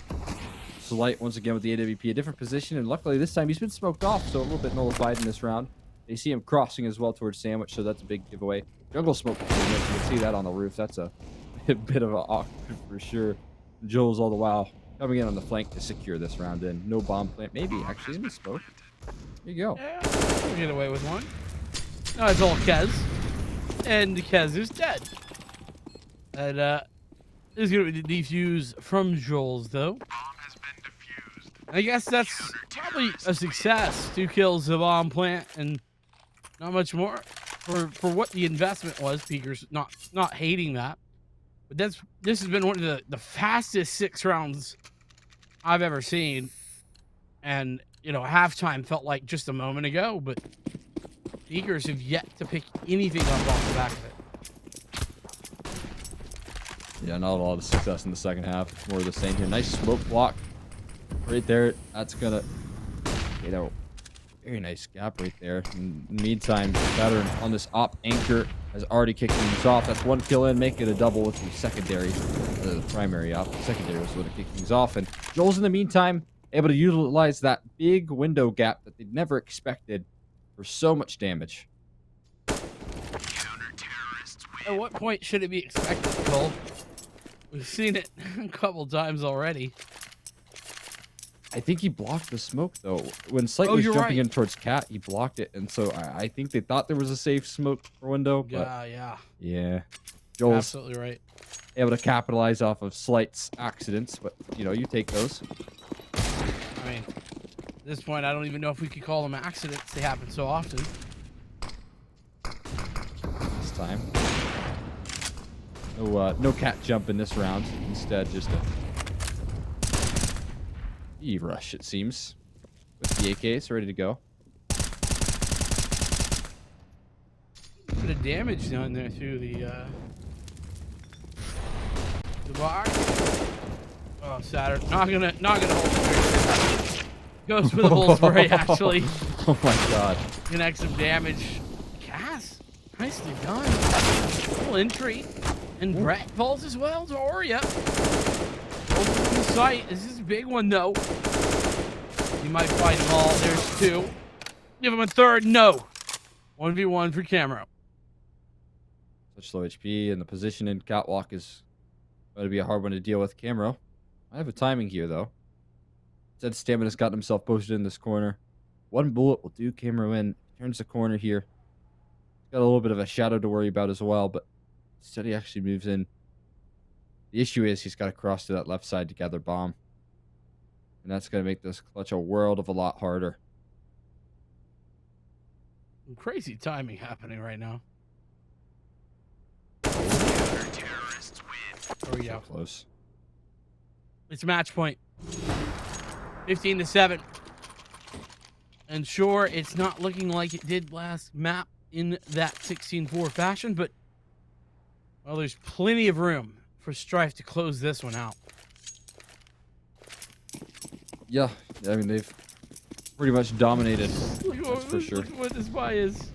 Slight, once again, with the AWP, a different position, and luckily this time he's been smoked off, so a little bit nullified in this round. They see him crossing as well towards Sandwich, so that's a big giveaway. Jungle smoke, you can see that on the roof. That's a bit of an awkward for sure. Joel's all the while coming in on the flank to secure this round in. No bomb plant, maybe actually in the smoke. There you go. Yeah, we'll get away with one. No, it's all Kez. And Kez is dead. And this is going to be the defuse from Joel's, though. I guess that's probably a success. 2 kills, a bomb plant, and not much more for what the investment was. Peekers not hating that, but this has been one of the fastest 6 rounds I've ever seen, and you know, halftime felt like just a moment ago, but Peekers have yet to pick anything up off the back of it. Yeah, not a lot of success in the second half. It's more of the same here. Nice smoke block right there. That's gonna, you know, very nice gap right there. In the meantime, Veteran on this op anchor has already kicked things off. That's 1 kill in, make it a double with the secondary, the primary op. The secondary was what kicked things off. And Joel's in the meantime able to utilize that big window gap that they'd never expected for so much damage. At what point should it be expected, Cole? We've seen it a couple times already. I think he blocked the smoke, though. When Slight was jumping in towards Cat, he blocked it. And so I think they thought there was a safe smoke for window. But yeah. Joel's absolutely right. Able to capitalize off of Slight's accidents. But, you know, you take those. I mean, at this point, I don't even know if we could call them accidents. They happen so often. This time. No Cat jump in this round. Instead, just a rush, it seems, with the AKs ready to go. Bit of damage down there through the box. Oh, Saturn, not gonna hold. Goes for the bull spray, actually. Oh my god. Connect some damage. Cass, nicely done. Full entry. And Brett falls as well to Oria. Over the site. This is a big one, though. You might fight them all. There's 2. Give him a third. No. 1v1 for Camero. Such low HP, and the position in Catwalk is going to be a hard one to deal with. Camero, I have a timing here, though. Said Stamina's gotten himself posted in this corner. 1 bullet will do Camero in. Turns the corner here. Got a little bit of a shadow to worry about as well, but instead he actually moves in. The issue is he's got to cross to that left side to gather bomb. And that's going to make this clutch a world of a lot harder. Some crazy timing happening right now. Oh, yeah. So close. It's match point. 15-7. And sure, it's not looking like it did last map in that 16-4 fashion, but well, there's plenty of room for Strife to close this one out. Yeah, I mean, they've pretty much dominated. That's for sure. Look at what this buy is.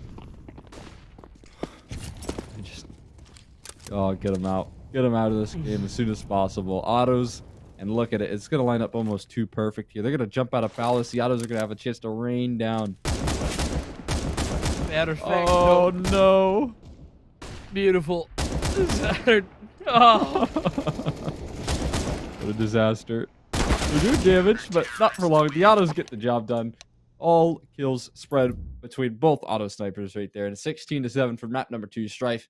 Get them out. Get them out of this game as soon as possible. Autos, and look at it. It's going to line up almost too perfect here. They're going to jump out of Palace. The autos are going to have a chance to rain down. Oh, no. Beautiful. Oh. What a disaster. They do damage, but not for long. The autos get the job done. All kills spread between both auto snipers right there. And 16-7 for map number 2, Strife.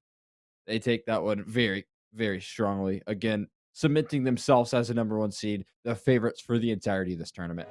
They take that one very, very strongly. Again, cementing themselves as a #1 seed, the favorites for the entirety of this tournament.